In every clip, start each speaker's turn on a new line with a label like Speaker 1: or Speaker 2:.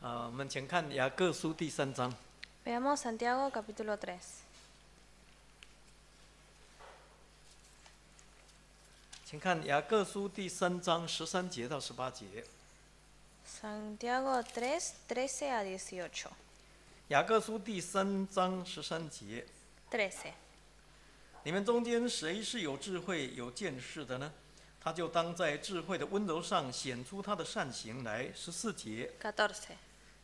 Speaker 1: 我们请看雅各书第3章。
Speaker 2: Veamos Santiago capítulo 3.
Speaker 1: 请看雅各书第3章13节到18节。
Speaker 2: Santiago 3, 13 a 18.
Speaker 1: 雅各书第3章13节。
Speaker 2: 13.
Speaker 1: 你们中间谁是有智慧、有见识的呢？他就当在智慧的温柔上显出他的善行来。14节。
Speaker 2: 14.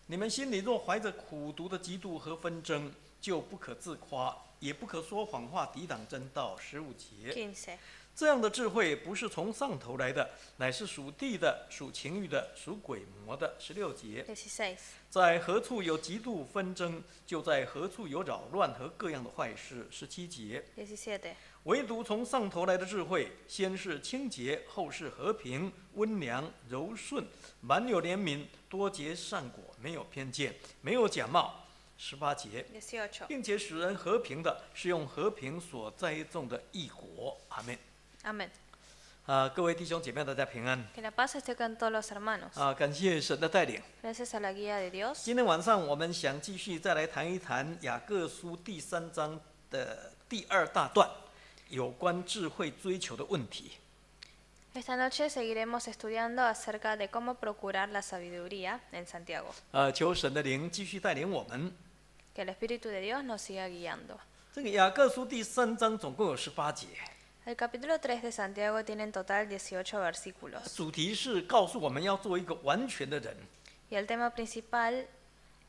Speaker 1: 你们心里若怀着苦毒的嫉妒和纷争，就不可自夸，也不可说谎话抵挡真道。15节。
Speaker 2: 15.
Speaker 1: 这样的智慧不是从上头来的，乃是属地的、属情欲的、属鬼魔的。16节。
Speaker 2: 16.
Speaker 1: 在何处有嫉妒纷争，就在何处有扰乱和各样的坏事。17节。
Speaker 2: 17.
Speaker 1: 唯独从上头来的智慧，先是清洁，后是和平、温良、柔顺，满有怜悯，多结善果，没有偏见，没有假冒。18节。
Speaker 2: 18.
Speaker 1: 并且使人和平的，是用和平所栽种的义果。阿门。
Speaker 2: Amén.
Speaker 1: 各位弟兄姐妹，大家平安。
Speaker 2: Que la paz esté con todos los hermanos.
Speaker 1: 感谢神的带领。
Speaker 2: Gracias a la guía de Dios.
Speaker 1: 今天晚上我们想继续再来谈一谈雅各书第3章的第2大段，有关智慧追求的问题。
Speaker 2: Esta noche seguiremos estudiando acerca de cómo procurar la sabiduría en Santiago.
Speaker 1: 求神的灵继续带领我们。
Speaker 2: Que el Espíritu de Dios nos siga guiando.
Speaker 1: 这个雅各书第3章总共有18节，
Speaker 2: El capítulo 3 de Santiago tiene en total 18 versículos.
Speaker 1: 主题是告诉我们要做一个完全的人。
Speaker 2: Y el tema principal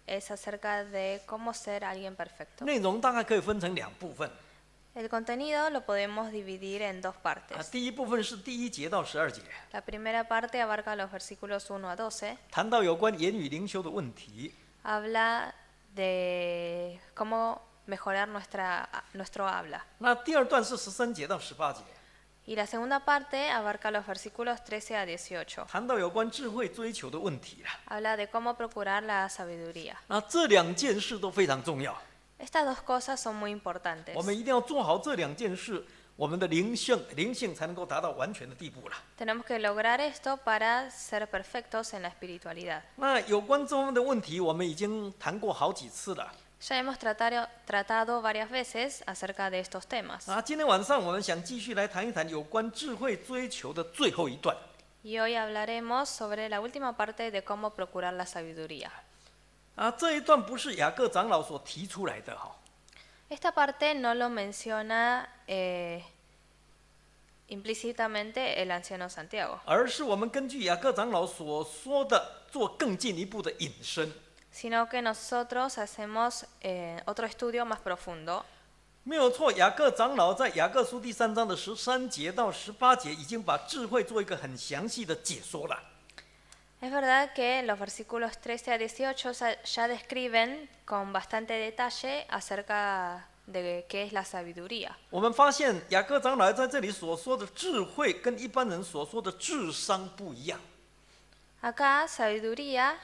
Speaker 2: es acerca de cómo ser alguien perfecto.
Speaker 1: 内容大概可以分成2部分。
Speaker 2: El contenido lo podemos dividir en dos partes.
Speaker 1: 第一部分是第1节到12节，
Speaker 2: La primera parte abarca los versículos 1 a 12.
Speaker 1: 谈到有关言语灵修的问题。
Speaker 2: Habla de cómo mejorar nuestro habla.
Speaker 1: 那第2段是13节到18节，
Speaker 2: Y la segunda parte abarca los versículos 13 a 18.
Speaker 1: 谈到有关智慧追求的问题了。
Speaker 2: Habla de cómo procurar la sabiduría.
Speaker 1: 那这2件事都非常重要，
Speaker 2: Estas dos cosas son muy importantes.
Speaker 1: 我们一定要做好这2件事，我们的灵性才能够达到完全的地步了。
Speaker 2: Tenemos que lograr esto para ser perfectos en la espiritualidad.
Speaker 1: 那有关这方面的问题，我们已经谈过好几次了。
Speaker 2: Ya hemos tratado varias veces acerca de estos temas.
Speaker 1: 今天晚上我们想继续来谈一谈有关智慧追求的最后一段。
Speaker 2: Y hoy hablaremos sobre la última parte de cómo procurar la sabiduría.
Speaker 1: 这一段不是雅各长老所提出来的哈。
Speaker 2: Esta parte no lo menciona implícitamente el anciano Santiago,
Speaker 1: 而是我们根据雅各长老所说的做更进一步的引申。
Speaker 2: sino que nosotros hacemos otro estudio más profundo.
Speaker 1: 没有错，雅各长老在雅各书第3章的13节到18节已经把智慧做一个很详细的解说了。
Speaker 2: Es verdad que los versículos 13 a 18 ya describen con bastante detalle acerca de qué es la sabiduría.
Speaker 1: 我们发现雅各长老在这里所说的智慧跟一般人所说的智商不一样。
Speaker 2: Acá sabiduría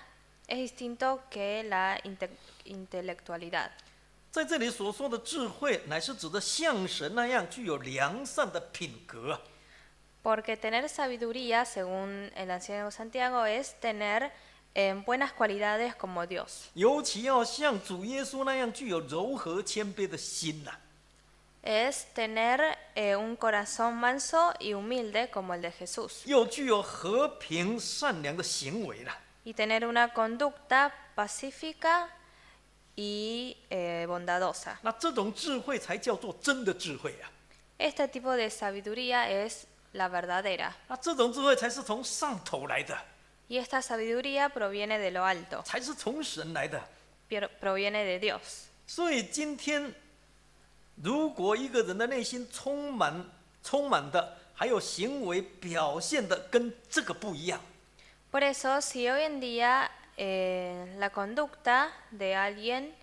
Speaker 2: es distinto que la intelectualidad.
Speaker 1: 在这里所说的智慧，乃是指的像神那样具有良善的品格。
Speaker 2: Porque tener sabiduría, según el anciano Santiago, es tener buenas cualidades como Dios.
Speaker 1: 尤其要像主耶稣那样具有柔和谦卑的心呐。
Speaker 2: Es tener un corazón manso y humilde como el de Jesús.
Speaker 1: 又具有和平善良的行为啦。
Speaker 2: Y tener una conducta pacífica y bondadosa.
Speaker 1: 那这种智慧才叫做真的智慧啊！
Speaker 2: Este tipo de sabiduría es la verdadera.
Speaker 1: 那这种智慧才是从上头来的，
Speaker 2: Y esta sabiduría proviene de lo alto,
Speaker 1: 才是从神来的。
Speaker 2: proviene de Dios.
Speaker 1: 所以今天，如果一个人的内心充满的，还有行为表现的跟这个不一样，
Speaker 2: Por eso, si hoy en día la conducta de alguien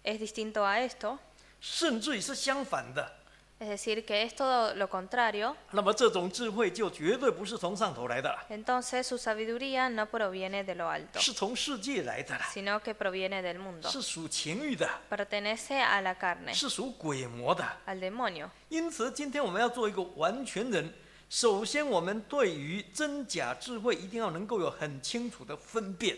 Speaker 2: es distinto a esto,
Speaker 1: 甚至于是相反的，
Speaker 2: es decir, que es todo lo contrario,
Speaker 1: 那么这种智慧就绝对不是从上头来的，
Speaker 2: entonces su sabiduría no proviene de lo alto,
Speaker 1: 是从世界来的啦，
Speaker 2: sino que proviene del mundo.
Speaker 1: 是属情欲的，
Speaker 2: Pertenece a la carne,
Speaker 1: 是属鬼魔的。
Speaker 2: al demonio.
Speaker 1: 因此，今天我们要做一个完全人，首先我们对于真假智慧一定要能够有很清楚的分辨。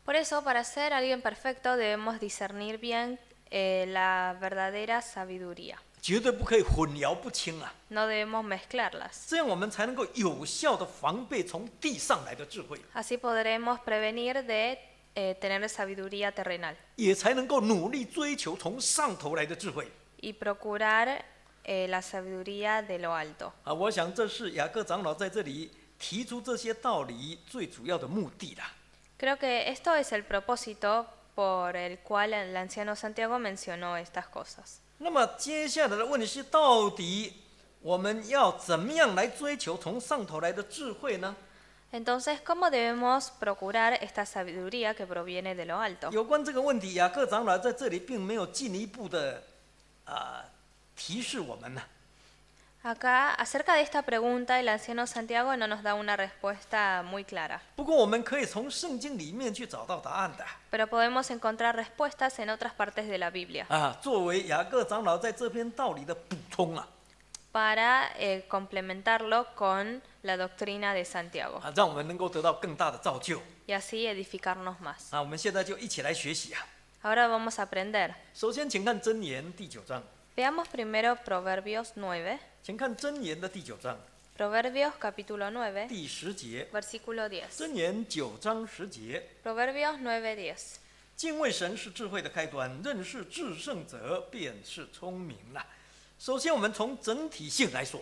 Speaker 2: Por eso, para ser alguien perfecto, debemos discernir bien la verdadera sabiduría.
Speaker 1: 绝对不可以混淆不清啊！
Speaker 2: No debemos mezclarlas.
Speaker 1: 这样我们才能够有效的防备从地上来的智慧，
Speaker 2: Así podremos prevenir de tener sabiduría terrenal
Speaker 1: 也才能够努力追求从上头来的智慧。
Speaker 2: y procurar la sabiduría de lo alto.
Speaker 1: 我想这是雅各长老在这里提出这些道理最主要的目的啦。
Speaker 2: Creo que esto es el propósito por el cual el anciano Santiago mencionó estas cosas.
Speaker 1: 那么接下来的问题是，到底我们要怎么样来追求从上头来的智慧呢？
Speaker 2: Entonces, ¿cómo debemos procurar esta sabiduría que proviene de lo alto?
Speaker 1: 有关这个问题，雅各长老在这里并没有进一步的提示我们呢。
Speaker 2: Acá, acerca de esta pregunta, el anciano Santiago no nos da una respuesta muy clara,
Speaker 1: 不过我们可以从圣经里面去找到答案的。
Speaker 2: pero podemos encontrar respuestas en otras partes de la Biblia
Speaker 1: 作为雅各长老在这篇道理的补充啊，
Speaker 2: para complementarlo con la doctrina de Santiago
Speaker 1: 让我们能够得到更大的造就。
Speaker 2: y así edificarnos más.
Speaker 1: 我们现在就一起来学习啊。
Speaker 2: Ahora vamos a aprender.
Speaker 1: 首先，请看箴言第9章，
Speaker 2: Veamos primero Proverbios 9.
Speaker 1: 请看箴言的第9章
Speaker 2: Proverbios capítulo 9,
Speaker 1: 第10节。
Speaker 2: versículo 10.
Speaker 1: 箴言9章10节，
Speaker 2: Proverbios 9:10.
Speaker 1: 敬畏神是智慧的开端，认识至圣者便是聪明了。首先，我们从整体性来说，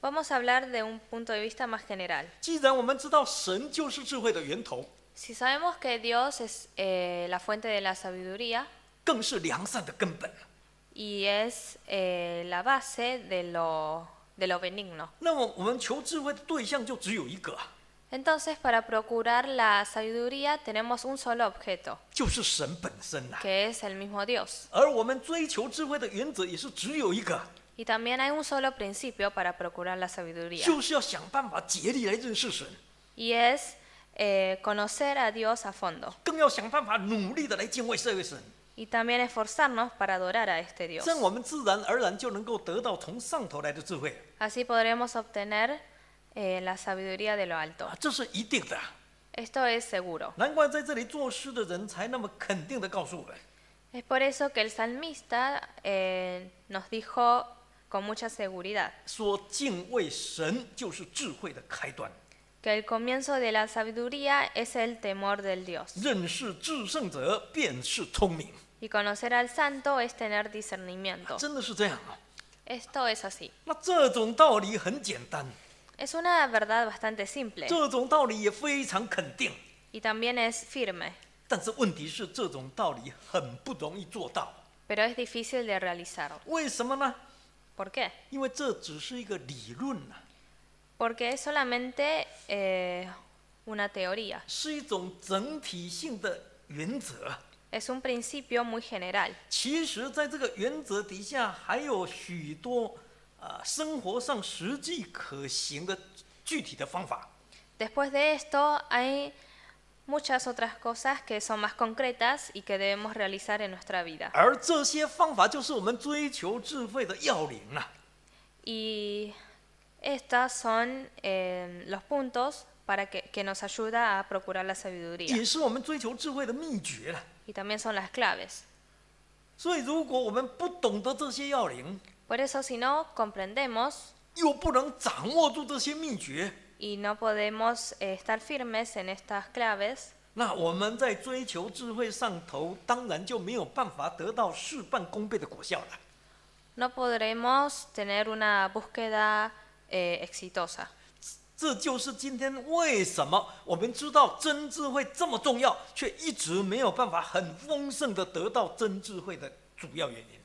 Speaker 2: Vamos a hablar de un punto de vista más general.
Speaker 1: 既然我们知道神就是智慧的源头，
Speaker 2: Si sabemos que Dios es la fuente de la sabiduría
Speaker 1: 更是良善的根本，
Speaker 2: y es la base de lo benigno,
Speaker 1: 那么我们求智慧的对象就只有一个，
Speaker 2: entonces para procurar la sabiduría tenemos un solo objeto,
Speaker 1: 就是神本身呐。
Speaker 2: que es el mismo Dios.
Speaker 1: 而我们追求智慧的原则也是只有一个，
Speaker 2: Y también hay un solo principio para procurar la sabiduría,
Speaker 1: 就是要想办法竭力来认识神，
Speaker 2: y es conocer a Dios a fondo,
Speaker 1: 更要想办法努力的来敬畏这位神。
Speaker 2: y también esforzarnos para adorar a este Dios.
Speaker 1: 这样我们自然而然就能够得到从上头来的智慧，
Speaker 2: Así podremos obtener la sabiduría de lo alto.
Speaker 1: 这是一定的。
Speaker 2: Esto es seguro.
Speaker 1: 难怪在这里作诗的人才那么肯定的告诉我们，
Speaker 2: Es por eso que el salmista nos dijo con mucha seguridad
Speaker 1: 说敬畏神就是智慧的开端，
Speaker 2: que el comienzo de la sabiduría es el temor del Dios
Speaker 1: 认识至圣者便是聪明。
Speaker 2: y conocer al santo es tener discernimiento.
Speaker 1: 真的是这样啊？
Speaker 2: Esto es así.
Speaker 1: 那这种道理很简单，
Speaker 2: Es una verdad bastante simple
Speaker 1: 这种道理也非常肯定，
Speaker 2: y también es firme,
Speaker 1: 但是问题是这种道理很不容易做到。
Speaker 2: pero es difícil de realizar.
Speaker 1: 为什么呢？
Speaker 2: ¿Por qué?
Speaker 1: 因为这只是一个理论啊，
Speaker 2: Porque es solamente una teoría,
Speaker 1: 是一种整体性的原则。
Speaker 2: es un principio muy general.
Speaker 1: 其实，在这个原则底下，还有许多生活上实际可行的具体的方法。
Speaker 2: Después de esto hay muchas otras cosas que son más concretas y que debemos realizar en nuestra vida.
Speaker 1: 而这些方法就是我们追求智慧的要领啊。
Speaker 2: Y estas son los puntos para que nos ayuda a procurar la sabiduría.
Speaker 1: 也是我们追求智慧的秘诀了。
Speaker 2: Y también son las claves.
Speaker 1: 所以，如果我们不懂得这些要领，
Speaker 2: Por eso si no comprendemos
Speaker 1: 又不能掌握住这些秘诀，
Speaker 2: y no podemos estar firmes en estas claves,
Speaker 1: 那我们在追求智慧上头，当然就没有办法得到事半功倍的果效了。
Speaker 2: no podremos tener una búsqueda exitosa.
Speaker 1: 这就是今天为什么我们知道真智慧这么重要，却一直没有办法很丰盛的得到真智慧的主要原因。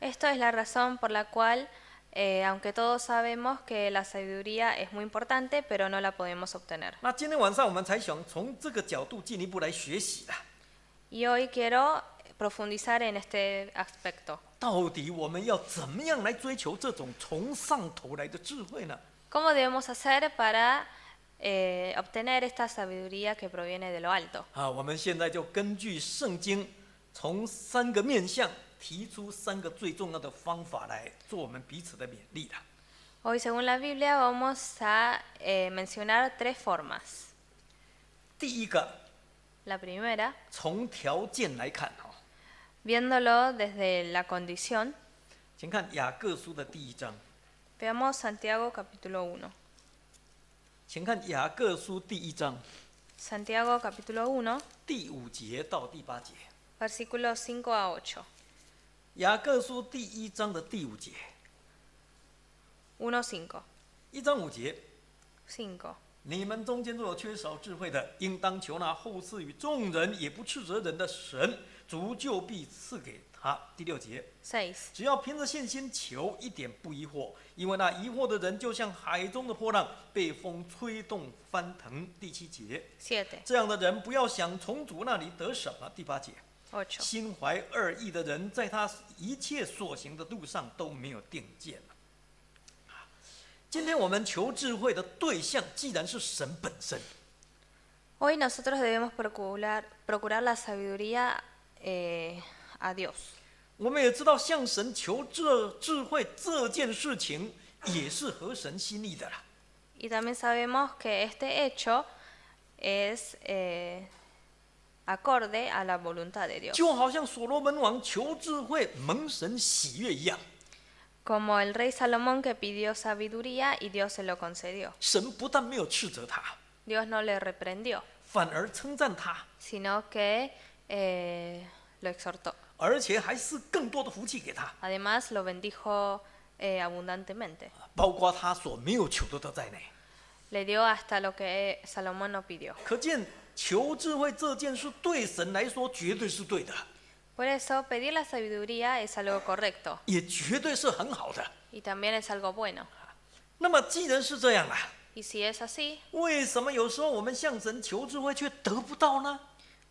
Speaker 2: Esto es la razón por la cual, aunque todos sabemos que la sabiduría es muy importante, pero no la podemos obtener.
Speaker 1: 那今天晚上我们才想从这个角度进一步来学习啦。
Speaker 2: Y hoy quiero profundizar en este aspecto.
Speaker 1: 到底我们要怎么样来追求这种从上头来的智慧呢？
Speaker 2: ¿Cómo debemos hacer para obtener esta sabiduría que proviene de lo alto?
Speaker 1: 我们现在就根据圣经，从3个面向提出3个最重要的方法来做我们彼此的勉励啦。
Speaker 2: Hoy, según la Biblia, vamos a mencionar 3 formas.
Speaker 1: 第一个，
Speaker 2: La primera,
Speaker 1: 从条件来看哦，
Speaker 2: viéndolo desde la condición,
Speaker 1: 请看雅各书的第1章，
Speaker 2: veamos Santiago capítulo 1.
Speaker 1: 请看雅各书第1章
Speaker 2: Santiago capítulo 1,
Speaker 1: 第5节到第8节。
Speaker 2: versículos 5 a 8.
Speaker 1: 雅各书第1章的第5节，
Speaker 2: 1:5.
Speaker 1: 1章5节，
Speaker 2: 5.
Speaker 1: 你们中间若有缺少智慧的，应当求那后赐予众人也不斥责人的神，主就必赐给他。第6节，
Speaker 2: 6.
Speaker 1: 只要凭着信心求，一点不疑惑，因为那疑惑的人就像海中的波浪，被风吹动翻腾。第7节，
Speaker 2: 7.
Speaker 1: 这样的人不要想从主那里得什么。第8节，
Speaker 2: 8.
Speaker 1: 心怀二意的人，在他一切所行的路上都没有定见了。今天我们求智慧的对象，既然是神本身，
Speaker 2: Hoy nosotros debemos procurar la sabiduría a Dios.
Speaker 1: 我们也知道向神求智慧这件事情，也是合神心意的啦。
Speaker 2: Y también sabemos que este hecho es acorde a la voluntad de Dios.
Speaker 1: 就好像所罗门王求智慧蒙神喜悦一样，
Speaker 2: Como el rey Salomón que pidió sabiduría y Dios se lo concedió.
Speaker 1: 神不但没有斥责他，
Speaker 2: Dios no le reprendió,
Speaker 1: 反而称赞他，
Speaker 2: sino que lo exhortó.
Speaker 1: 而且还是更多的福气给他，
Speaker 2: Además lo bendijo abundantemente.
Speaker 1: 包括他所没有求的都在内。
Speaker 2: Le dio hasta lo que Salomón no pidió.
Speaker 1: 可见求智慧这件事对神来说绝对是对的，
Speaker 2: Por eso pedir la sabiduría es algo correcto
Speaker 1: 也绝对是很好的。
Speaker 2: y también es algo bueno.
Speaker 1: 那么既然是这样啊，
Speaker 2: Y si es así,
Speaker 1: 为什么有时候我们向神求智慧却得不到呢？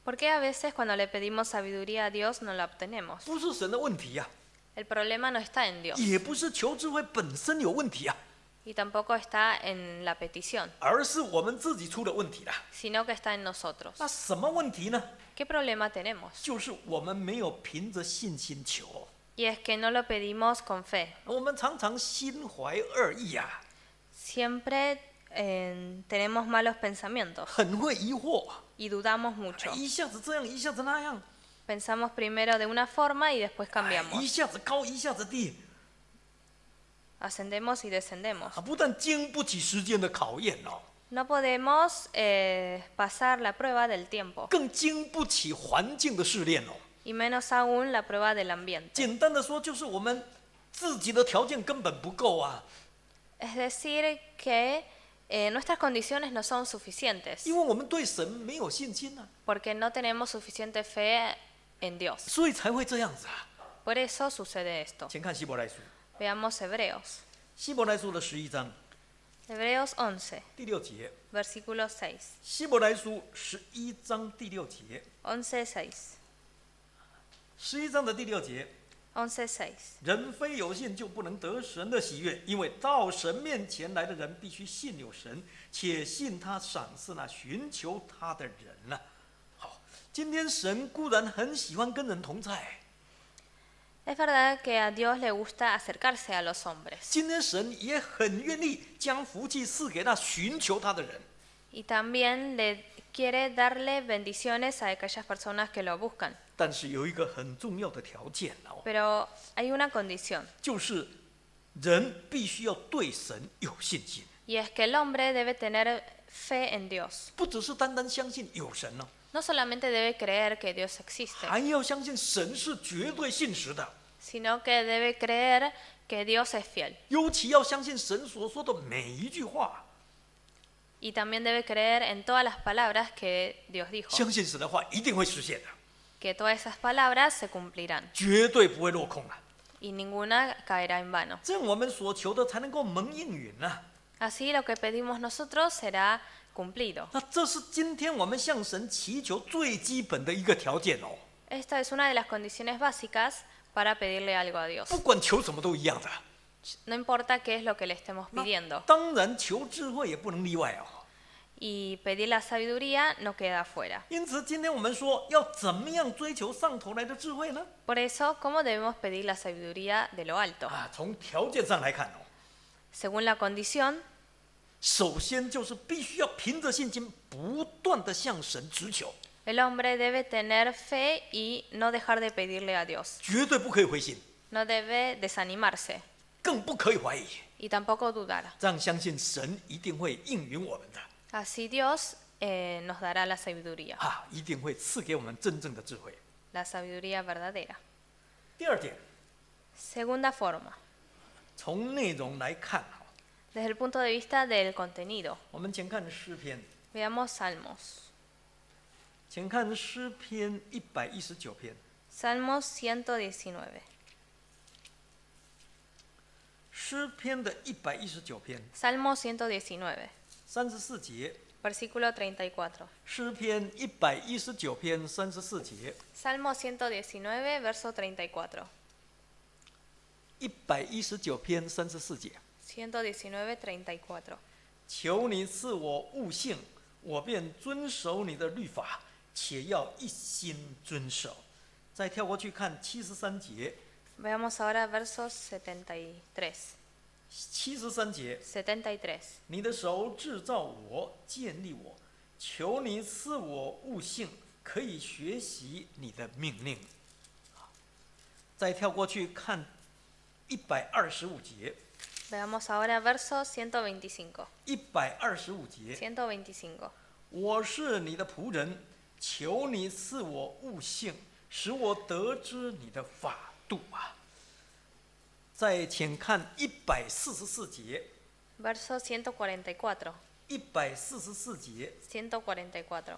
Speaker 2: ¿por qué a veces cuando le pedimos sabiduría a Dios no la obtenemos?
Speaker 1: 不是神的问题呀、
Speaker 2: El problema no está en Dios
Speaker 1: 也不是求智慧本身有问题啊，
Speaker 2: y tampoco está en la petición,
Speaker 1: 而是我们自己出的问题啦。
Speaker 2: sino que está en nosotros.
Speaker 1: 那什么问题呢？
Speaker 2: ¿Qué problema tenemos?
Speaker 1: 就是我们没有凭着信心求，
Speaker 2: Y es que no lo pedimos con fe.
Speaker 1: 我们常常心怀二意啊，
Speaker 2: Siempre tenemos malos pensamientos
Speaker 1: 很会疑惑，
Speaker 2: y dudamos mucho.
Speaker 1: 一下子这样，一下子那样，
Speaker 2: Pensamos primero de una forma y después
Speaker 1: 一
Speaker 2: cambiamos.
Speaker 1: 下子高，一下子低，
Speaker 2: Ascendemos y descendemos.
Speaker 1: 不但经不起时间的考验哦，
Speaker 2: No podemos pasar la prueba del tiempo
Speaker 1: 更经不起环境的试炼哦。
Speaker 2: y menos aún la prueba del ambiente.
Speaker 1: 简单的说，就是我们自己的条件根本不够啊，
Speaker 2: Es decir, que nuestras condiciones no son suficientes
Speaker 1: 因为我们对神没有信心啊，
Speaker 2: porque no tenemos suficiente fe en Dios.
Speaker 1: 所以才会这样子啊。
Speaker 2: Por eso sucede esto.
Speaker 1: 请看希伯来书，
Speaker 2: Veamos Hebreos.
Speaker 1: 希伯来书的11章
Speaker 2: Hebreos 11,
Speaker 1: 第6节，
Speaker 2: versículo 6.
Speaker 1: 希伯来书11章第6节，
Speaker 2: 11:6.
Speaker 1: 11章的第6节，
Speaker 2: 11:6.
Speaker 1: 人非有信就不能得神的喜悦，因为到神面前来的人必须信有神，且信他赏赐那寻求他的人呢、好，今天神固然很喜欢跟人同在，
Speaker 2: Es verdad que a Dios le gusta acercarse a los hombres
Speaker 1: 今天神也很愿意将福气赐给那寻求他的人。
Speaker 2: y también le quiere darle bendiciones a aquellas personas que lo buscan.
Speaker 1: 但是有一个很重要的条件哦，
Speaker 2: Pero hay una condición
Speaker 1: 就是人必须要对神有信心，
Speaker 2: y es que el hombre debe tener fe en Dios.
Speaker 1: 不只是单单相信有神哦，
Speaker 2: No solamente debe creer que Dios existe,
Speaker 1: 还要相信神是绝对信实的，
Speaker 2: sino que debe creer que Dios es fiel.
Speaker 1: 尤其要相信神所说的每一句话，
Speaker 2: Y también debe creer en todas las palabras que Dios dijo,
Speaker 1: 相信神的话一定会实现的，
Speaker 2: que todas esas palabras se cumplirán
Speaker 1: 绝对不会落空啊！
Speaker 2: y ninguna caerá en vano.
Speaker 1: 这样我们所求的才能够蒙应允啊！
Speaker 2: Así lo que pedimos nosotros será cumplido.
Speaker 1: 那这是今天我们向神祈求最基本的一个条件哦，
Speaker 2: Esta es una de las condiciones básicas para pedirle algo a Dios.
Speaker 1: 不管求什么都一样的。
Speaker 2: No importa qué es lo que le estemos pidiendo.
Speaker 1: 当然，求智慧也不能例外哦。
Speaker 2: Y pedir la sabiduría no queda fuera.
Speaker 1: 因此，今天我们说要怎么样追求上头来的智慧呢？
Speaker 2: Por eso, ¿cómo debemos pedir la sabiduría de lo alto?
Speaker 1: 从条件上来看哦，
Speaker 2: Según la condición,
Speaker 1: 首先就是必须要凭着信心，不断的向神直求。
Speaker 2: El hombre debe tener fe y no dejar de pedirle a Dios.
Speaker 1: 绝对不可以灰心，
Speaker 2: No debe desanimarse
Speaker 1: 更不可以怀疑，
Speaker 2: y tampoco dudar.
Speaker 1: 这样相信神一定会应允我们的，
Speaker 2: Así Dios nos dará la sabiduría,
Speaker 1: 一定会赐给我们真正的智慧。
Speaker 2: la sabiduría verdadera.
Speaker 1: 第二点，
Speaker 2: Segunda forma,
Speaker 1: 从内容来看，
Speaker 2: desde el punto de vista del contenido.
Speaker 1: 我们先看诗篇，
Speaker 2: Veamos Salmos.
Speaker 1: 请看诗篇119篇，
Speaker 2: Salmos 119.
Speaker 1: 诗篇的119篇
Speaker 2: Salmo 119,
Speaker 1: 34节，
Speaker 2: versículo 34.
Speaker 1: 诗篇119篇34节，
Speaker 2: Salmo 119, verso 34.
Speaker 1: 119篇34节，
Speaker 2: 119, 34.
Speaker 1: 求你赐我悟性，我便遵守你的律法，且要一心遵守。再跳过去看73节，
Speaker 2: Veamos ahora versos 73.
Speaker 1: 73节，
Speaker 2: 73.
Speaker 1: 你的手制造我，建立我，求你赐我悟性，可以学习你的命令。再跳过去看125节，
Speaker 2: Veamos ahora verso 125.
Speaker 1: 125节，
Speaker 2: 125.
Speaker 1: 我是你的仆人，求你赐我悟性，使我得知你的法度啊。再请看144节，
Speaker 2: Verso 144.
Speaker 1: 144节，
Speaker 2: 144.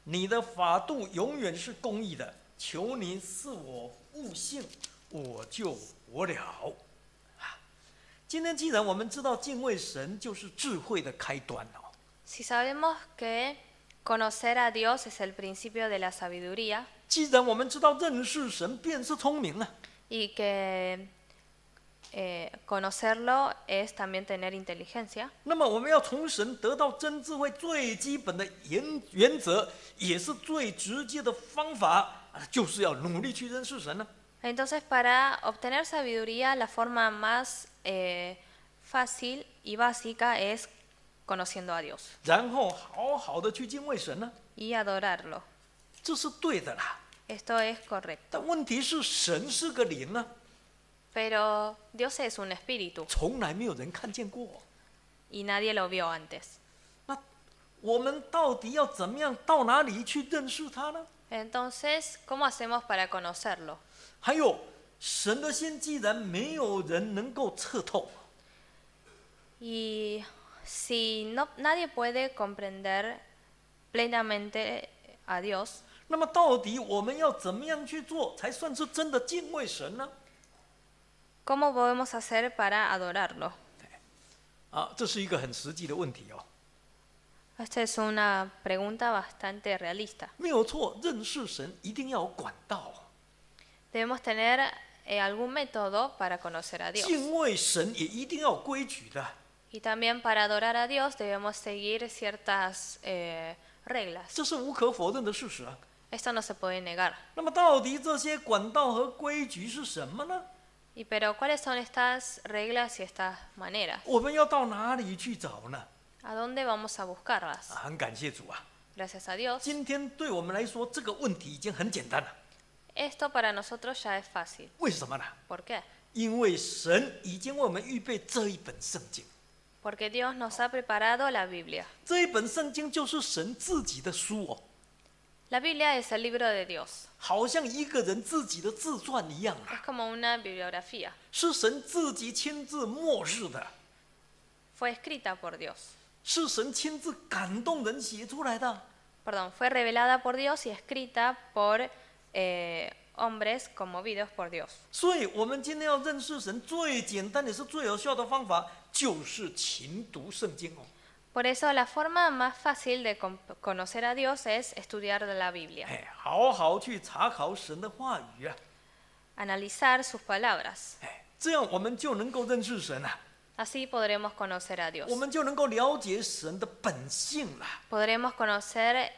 Speaker 1: 你的法度永远是公义的，求你赐我悟性，我就活了。今天既然我们知道敬畏神就是智慧的开端哦，
Speaker 2: Si sabemos que conocer a Dios es el principio de la sabiduría
Speaker 1: 既然我们知道认识神便是聪明啊，
Speaker 2: y que conocerlo es también tener inteligencia,
Speaker 1: 那么我们要从神得到真智慧，最基本的原则，也是最直接的方法，就是要努力去认识神呢。
Speaker 2: entonces para obtener sabiduría la forma más fácil y básica es conociendo a Dios
Speaker 1: 然后好好的去敬畏神呢，
Speaker 2: y adorarlo.
Speaker 1: 这是对的啦。
Speaker 2: Esto es correcto.
Speaker 1: 但问题是，神是个灵啊，
Speaker 2: Pero Dios es un espíritu
Speaker 1: 从来没有人看见过。
Speaker 2: y nadie lo vio antes.
Speaker 1: 那我们到底要怎么样到哪里去认识他呢？
Speaker 2: Entonces, ¿cómo hacemos para conocerlo?
Speaker 1: 还有，神的心既然没有人能够测透，
Speaker 2: Y si nadie puede comprender plenamente a Dios,
Speaker 1: 那么到底我们要怎么样去做，才算是真的敬畏神呢？
Speaker 2: ¿cómo podemos hacer para adorarlo?
Speaker 1: 这是一个很实际的问题哦。
Speaker 2: Esta es una pregunta bastante realista.
Speaker 1: 没有错，认识神一定要有管道，
Speaker 2: Debemos tener algún método para conocer a Dios.
Speaker 1: 敬畏神也一定要有规矩的。
Speaker 2: Y también para adorar a Dios debemos seguir ciertas reglas.
Speaker 1: 这是无可否认的事实啊。
Speaker 2: Esto no se puede negar.
Speaker 1: 那么到底这些管道和规矩是什么呢？
Speaker 2: Pero ¿cuáles son estas reglas y estas maneras?
Speaker 1: 我们要到哪里去找呢？
Speaker 2: ¿A dónde vamos a buscarlas?
Speaker 1: 很感谢主啊！
Speaker 2: Gracias a Dios.
Speaker 1: 今天对我们来说，这个问题已经很简单了。
Speaker 2: Esto para nosotros ya es fácil.
Speaker 1: 为什么呢？
Speaker 2: ¿Por qué?
Speaker 1: 因为神已经为我们预备这一本圣经，
Speaker 2: Porque Dios nos ha preparado la Biblia.
Speaker 1: 这一本圣经就是神自己的书哦，
Speaker 2: La Biblia es el libro de Dios.
Speaker 1: 好像一个人自己的自传一样
Speaker 2: Es
Speaker 1: 啊，
Speaker 2: como una bibliografía.
Speaker 1: 是神自己亲自默示的，
Speaker 2: Fue escrita por Dios.
Speaker 1: 是神亲自感动人写出来的。
Speaker 2: Perdón, fue revelada por Dios y escrita por hombres conmovidos por Dios.
Speaker 1: 所以，我们今天要认识神，最简单也是最有效的方法，就是勤读圣经哦。
Speaker 2: Por eso la forma más fácil de conocer a Dios es estudiar la Biblia,
Speaker 1: 好好去查考神的话语啊，
Speaker 2: analizar sus palabras.
Speaker 1: 这样我们就能够认识神啊，
Speaker 2: Así podremos conocer a Dios.
Speaker 1: 我们就能够了解神的本性了。
Speaker 2: Podremos conocer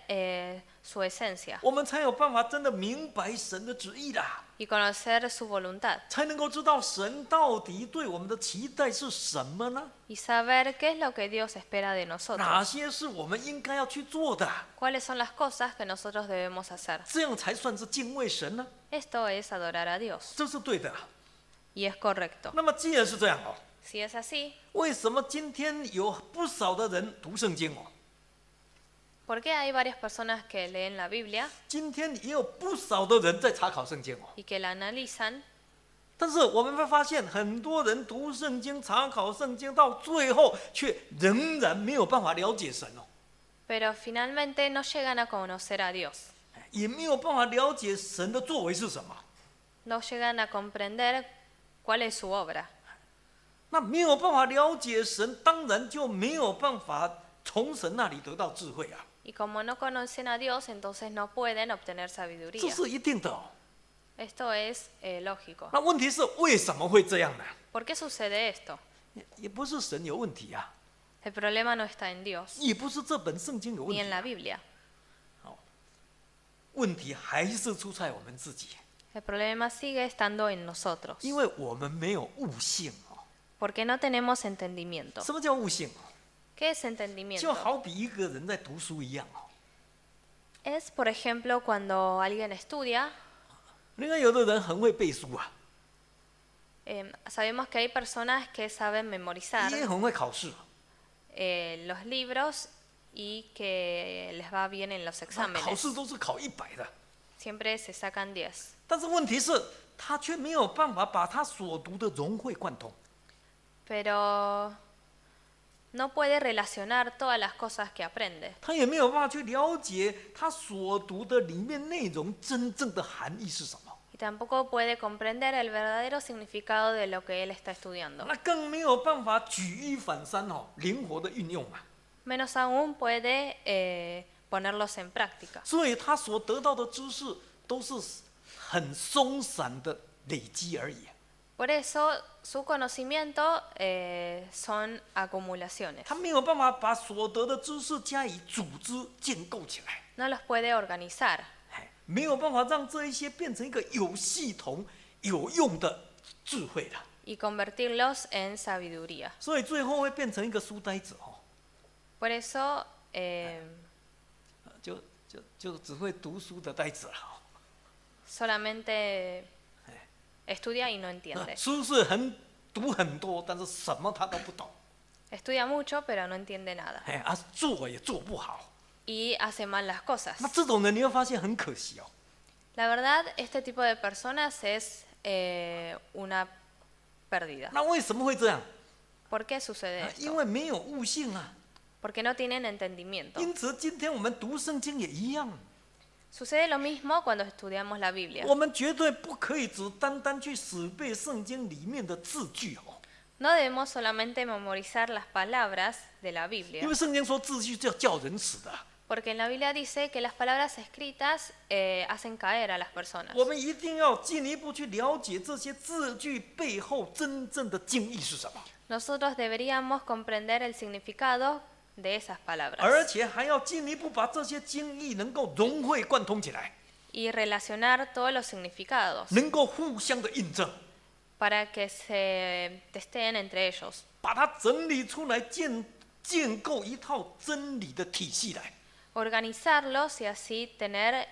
Speaker 2: su esencia
Speaker 1: 我们才有办法真的明白神的旨意啦，
Speaker 2: y conocer su voluntad
Speaker 1: 才能够知道神到底对我们的期待是什么呢？
Speaker 2: y saber qué es lo que Dios espera de
Speaker 1: 哪
Speaker 2: nosotros,
Speaker 1: 些是我们应该要去做的？
Speaker 2: cuáles son las cosas que nosotros debemos hacer.
Speaker 1: 这样才算是敬畏神呢？
Speaker 2: Esto es adorar a Dios
Speaker 1: 这是对的啊。
Speaker 2: y es correcto.
Speaker 1: 那么既然是这样哦，
Speaker 2: Si es así,
Speaker 1: 为什么今天有不少的人读圣经哦？
Speaker 2: ¿por qué hay varias personas que leen la Biblia
Speaker 1: 今天也有不少的人在查考圣经哦。
Speaker 2: y que la analizan?
Speaker 1: 但是我们会发现，很多人读圣经、查考圣经，到最后却仍然没有办法了解神哦，
Speaker 2: Pero finalmente no llegan a conocer a Dios,
Speaker 1: 也没有办法了解神的作为是什么。
Speaker 2: no llegan a comprender cuál es su obra.
Speaker 1: 那没有办法了解神，当然就没有办法从神那里得到智慧啊，
Speaker 2: Y como no conocen a Dios, entonces no pueden obtener
Speaker 1: 这
Speaker 2: sabiduría.
Speaker 1: 是一定的哦。
Speaker 2: Esto es lógico.
Speaker 1: 那问题是为什么会这样呢？
Speaker 2: ¿Por qué sucede esto?
Speaker 1: 也不是神有问题啊，
Speaker 2: El problema no está en Dios
Speaker 1: 也不是这本圣经有问
Speaker 2: ni
Speaker 1: 题
Speaker 2: en la Biblia.
Speaker 1: 问题还是出在我们自己，
Speaker 2: El problema sigue estando en nosotros,
Speaker 1: 因为我们没有悟性哦。
Speaker 2: porque no tenemos entendimiento.
Speaker 1: 什么叫悟性哦？
Speaker 2: ¿Qué es
Speaker 1: 就
Speaker 2: entendimiento?
Speaker 1: 好比一个人在读书一样哦。
Speaker 2: Es, por ejemplo, cuando alguien estudia,
Speaker 1: 你看有的人很会背书啊，
Speaker 2: sabemos que hay personas que saben memorizar
Speaker 1: 也很会考试，
Speaker 2: los libros y que les va bien en los
Speaker 1: 考
Speaker 2: exámenes.
Speaker 1: 试都是考100的。
Speaker 2: Siempre se sacan 10.
Speaker 1: 但是问题是，他却没有办法把他所读的融会贯通。
Speaker 2: Pero no puede relacionar todas las cosas que aprende.
Speaker 1: 他也没有办法去了解他所读的里面内容真正的含义是什么，
Speaker 2: Y tampoco puede comprender el verdadero significado de lo que él está estudiando.
Speaker 1: 那更没有办法举一反三哦，灵活的运用嘛。
Speaker 2: Menos aún puede ponerlos en práctica.
Speaker 1: 所以他所得到的知识都是很松散的累积而已，
Speaker 2: Por eso su conocimiento son acumulaciones.
Speaker 1: 他没有办法把所得的知识加以组织建构起来，
Speaker 2: No los puede organizar
Speaker 1: 没有办法让这一些变成一个有系统、有用的智慧的，
Speaker 2: y convertirlos en sabiduría.
Speaker 1: 所以最后会变成一个书呆子哦，
Speaker 2: Por eso
Speaker 1: 就只会读书的呆子了哦。
Speaker 2: solamente estudia y no entiende.
Speaker 1: 书是读很多，但是什么他都不懂，
Speaker 2: Estudia mucho pero no entiende nada.
Speaker 1: 做也做不好。
Speaker 2: Y hace mal las cosas.
Speaker 1: 那这种人你会发现很可惜哦。
Speaker 2: La verdad, este tipo de personas es una pérdida.
Speaker 1: 那为什么会这样？
Speaker 2: ¿Por qué sucede
Speaker 1: 因
Speaker 2: esto?
Speaker 1: 为没有悟性啊。
Speaker 2: Porque no tienen entendimiento.
Speaker 1: 因此，今天我们读圣经也一样，
Speaker 2: Sucede lo mismo cuando estudiamos la Biblia.
Speaker 1: 我们绝对不可以只单单去死背圣经里面的字句哦，
Speaker 2: No debemos solamente memorizar las palabras de la
Speaker 1: 因
Speaker 2: Biblia.
Speaker 1: 为圣经说字句叫人死的。
Speaker 2: Porque en la Biblia dice que las palabras escritas hacen caer a las personas.
Speaker 1: 我们一定要进一步去了解这些字句背后真正的经义是什么，
Speaker 2: Nosotros deberíamos comprender el significado de esas
Speaker 1: 而
Speaker 2: palabras
Speaker 1: 且还要进一步把这些经义能够融会贯通起来，
Speaker 2: y relacionar todos los significados
Speaker 1: 能够互相的印证，
Speaker 2: para que se testeen entre ellos,
Speaker 1: 把它整理出来，建构一套真理的体系来。
Speaker 2: organizarlos y así tener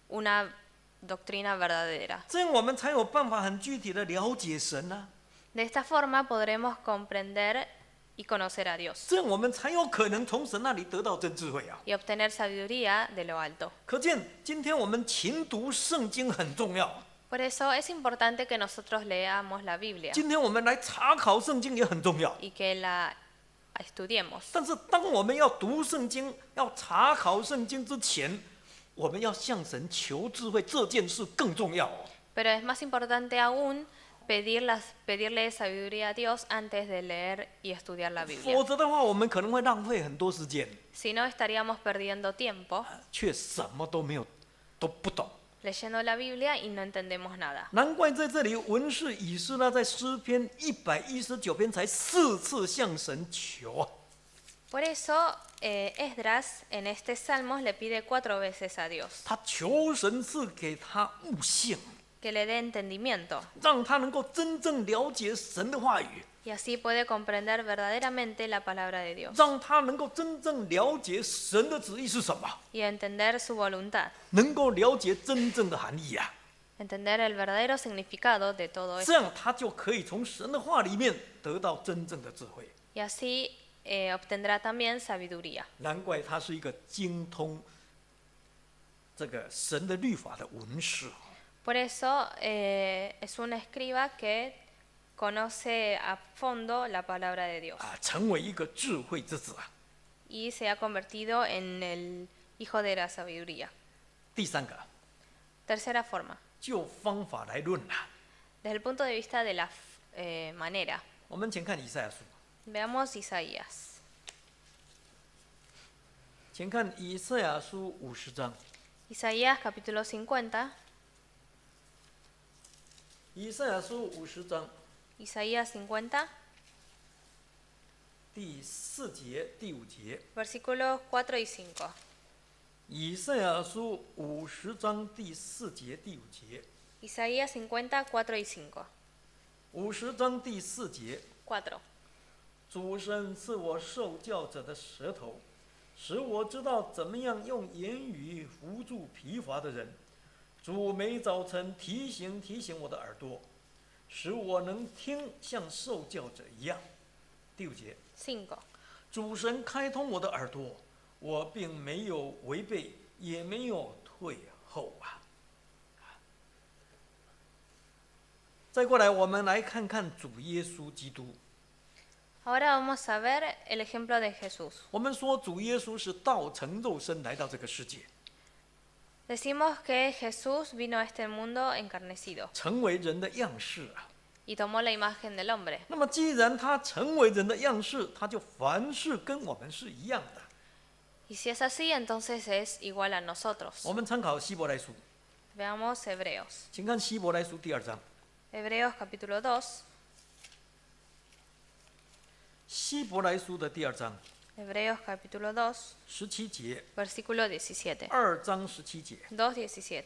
Speaker 2: una doctrina verdadera.
Speaker 1: 这样我们才有办法很具体的了解神啊，
Speaker 2: De esta forma podremos comprender y conocer a Dios
Speaker 1: 这样我们才有可能从神那里得到真智慧啊。
Speaker 2: y obtener sabiduría de lo alto.
Speaker 1: 可见今天我们勤读圣经很重要，
Speaker 2: Por eso es importante que nosotros leamos la Biblia
Speaker 1: 今天我们来查考圣经也很重要。
Speaker 2: y que la estudiemos.
Speaker 1: 但是当我们要读圣经、要查考圣经之前，我们要向神求智慧，这件事更重要哦。
Speaker 2: Pero es más importante aún pedirle sabiduría a Dios antes de leer y estudiar la Biblia.
Speaker 1: 否则的话，我们可能会浪费很多时间，
Speaker 2: Si no, estaríamos perdiendo tiempo
Speaker 1: 却什么都没有，都不懂。
Speaker 2: leyendo la Biblia y no entendemos nada.
Speaker 1: 难怪在这里文士以斯拉在诗篇119篇才4次向神求啊。
Speaker 2: Por eso, Esdras en este salmo le pide 4 veces a Dios
Speaker 1: 他求神赐给他悟性，
Speaker 2: que le dé entendimiento
Speaker 1: 让他能够真正了解神的话语，
Speaker 2: y así puede comprender verdaderamente la palabra de Dios
Speaker 1: 让他能够真正了解神的旨意是什么，
Speaker 2: y entender su voluntad,
Speaker 1: 能够了解真正的含义啊。
Speaker 2: entender el verdadero significado de todo
Speaker 1: 这
Speaker 2: esto
Speaker 1: 样他就可以从神的话里面得到真正的智慧。
Speaker 2: y así obtendrá también sabiduría.
Speaker 1: 难怪他是一个精通这个神的律法的文士。
Speaker 2: Por eso es un escriba que conoce a fondo la palabra de Dios
Speaker 1: 成为一个智慧之子啊。
Speaker 2: y se ha convertido en el hijo de la sabiduría.
Speaker 1: 第三个，
Speaker 2: Tercera forma,
Speaker 1: 就方法来论啊，
Speaker 2: desde el punto de vista de la manera.
Speaker 1: 我们请看以赛亚书，
Speaker 2: Veamos Isaías.
Speaker 1: 请看以赛亚书50章。
Speaker 2: Isaías capítulo 50,
Speaker 1: 以赛亚书50章
Speaker 2: Isaías 50,
Speaker 1: 第4节、第5节。
Speaker 2: versículos 4 y 5.
Speaker 1: 以赛亚书50章第4节、第5节。
Speaker 2: Isaías 50, 4 y 5.
Speaker 1: 50章第4节，
Speaker 2: 4.
Speaker 1: 主神赐我受教者的舌头，使我知道怎么样用言语扶助疲乏的人。主每早晨提醒我的耳朵，使我能听像受教者一样。第5节，
Speaker 2: 5.
Speaker 1: 主神开通我的耳朵，我并没有违背，也没有退后啊。再过来，我们来看看主耶稣基督。
Speaker 2: Ahora vamos a ver el ejemplo de Jesús.
Speaker 1: 我们说主耶稣是道成肉身来到这个世界，
Speaker 2: Decimos que Jesús vino a este mundo encarnecido
Speaker 1: 成为人的样式啊。
Speaker 2: y tomó la imagen del hombre.
Speaker 1: 那么既然他成为人的样式，他就凡事跟我们是一样的。
Speaker 2: Y si es así, entonces es igual a nosotros.
Speaker 1: 我们参考希伯来书，
Speaker 2: Veamos Hebreos.
Speaker 1: 请看希伯来书第2章。
Speaker 2: Hebreos capítulo 2.
Speaker 1: 希伯来书的第2章
Speaker 2: Hebreos capítulo 2,
Speaker 1: 17节
Speaker 2: versículo 17.
Speaker 1: ，2章17节，
Speaker 2: 2.17.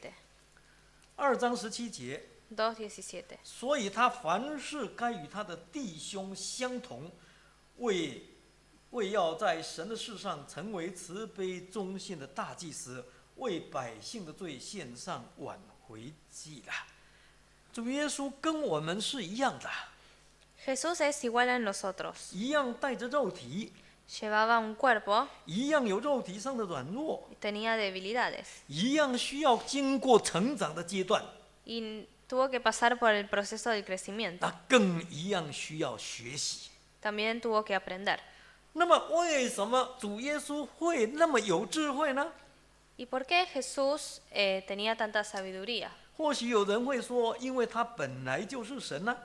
Speaker 1: 2章17节。
Speaker 2: 2.17.
Speaker 1: 所以他凡事该与他的弟兄相同，为要在神的事上成为慈悲忠信的大祭司，为百姓的罪献上挽回祭了。主耶稣跟我们是一样的，
Speaker 2: Jesús es igual a nosotros.
Speaker 1: 一样带着肉体，
Speaker 2: Llevaba un cuerpo
Speaker 1: 一样有肉体上的软弱，
Speaker 2: y tenía debilidades.
Speaker 1: 一样需要经过成长的阶段，
Speaker 2: Y tuvo que pasar por el proceso del crecimiento.
Speaker 1: 那更一样需要学习。
Speaker 2: También tuvo que aprender.
Speaker 1: 那么，为什么主耶稣会那么有智慧呢？
Speaker 2: ¿Y por qué Jesús tenía tanta sabiduría?
Speaker 1: 或许有人会说，因为他本来就是神呢、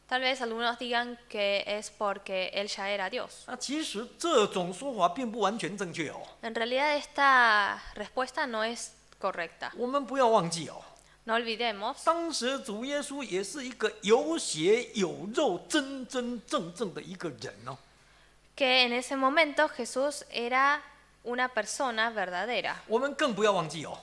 Speaker 2: Tal vez algunos digan que es porque él ya era Dios.
Speaker 1: 其实这种说法并不完全正确哦。
Speaker 2: En realidad esta respuesta no es correcta.
Speaker 1: 我们不要忘记哦，
Speaker 2: No olvidemos
Speaker 1: 当时主耶稣也是一个有血有肉、真真正正的一个人哦。
Speaker 2: que en ese momento Jesús era una persona verdadera.
Speaker 1: 我们更不要忘记哦，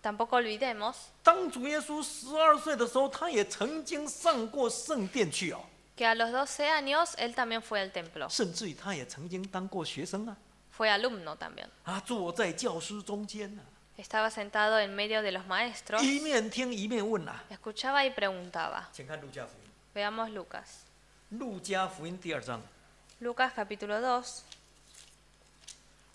Speaker 2: Tampoco olvidemos
Speaker 1: 当主耶稣12岁的时候，他也曾经上过圣殿去哦，
Speaker 2: que a los 12 años él también fue al templo.
Speaker 1: 甚至于他也曾经当过学生啊，
Speaker 2: Fue alumno también.
Speaker 1: 坐在教师中间啊，
Speaker 2: Estaba sentado en medio de los maestros,
Speaker 1: 一面听一面问啊。
Speaker 2: escuchaba y preguntaba.
Speaker 1: 请看路加福音，
Speaker 2: Veamos Lucas.
Speaker 1: 路加福音第2章，
Speaker 2: Lucas capítulo 2.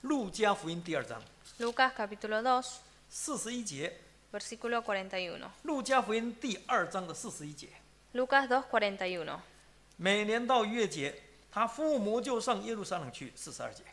Speaker 1: 路加福音第2章
Speaker 2: Lucas capítulo 2,
Speaker 1: 41节，
Speaker 2: versículo 41.
Speaker 1: 路加福音第2章的41节。
Speaker 2: Lucas 2:41.
Speaker 1: 每年到逾越节，他父母就上耶路撒冷去。42节，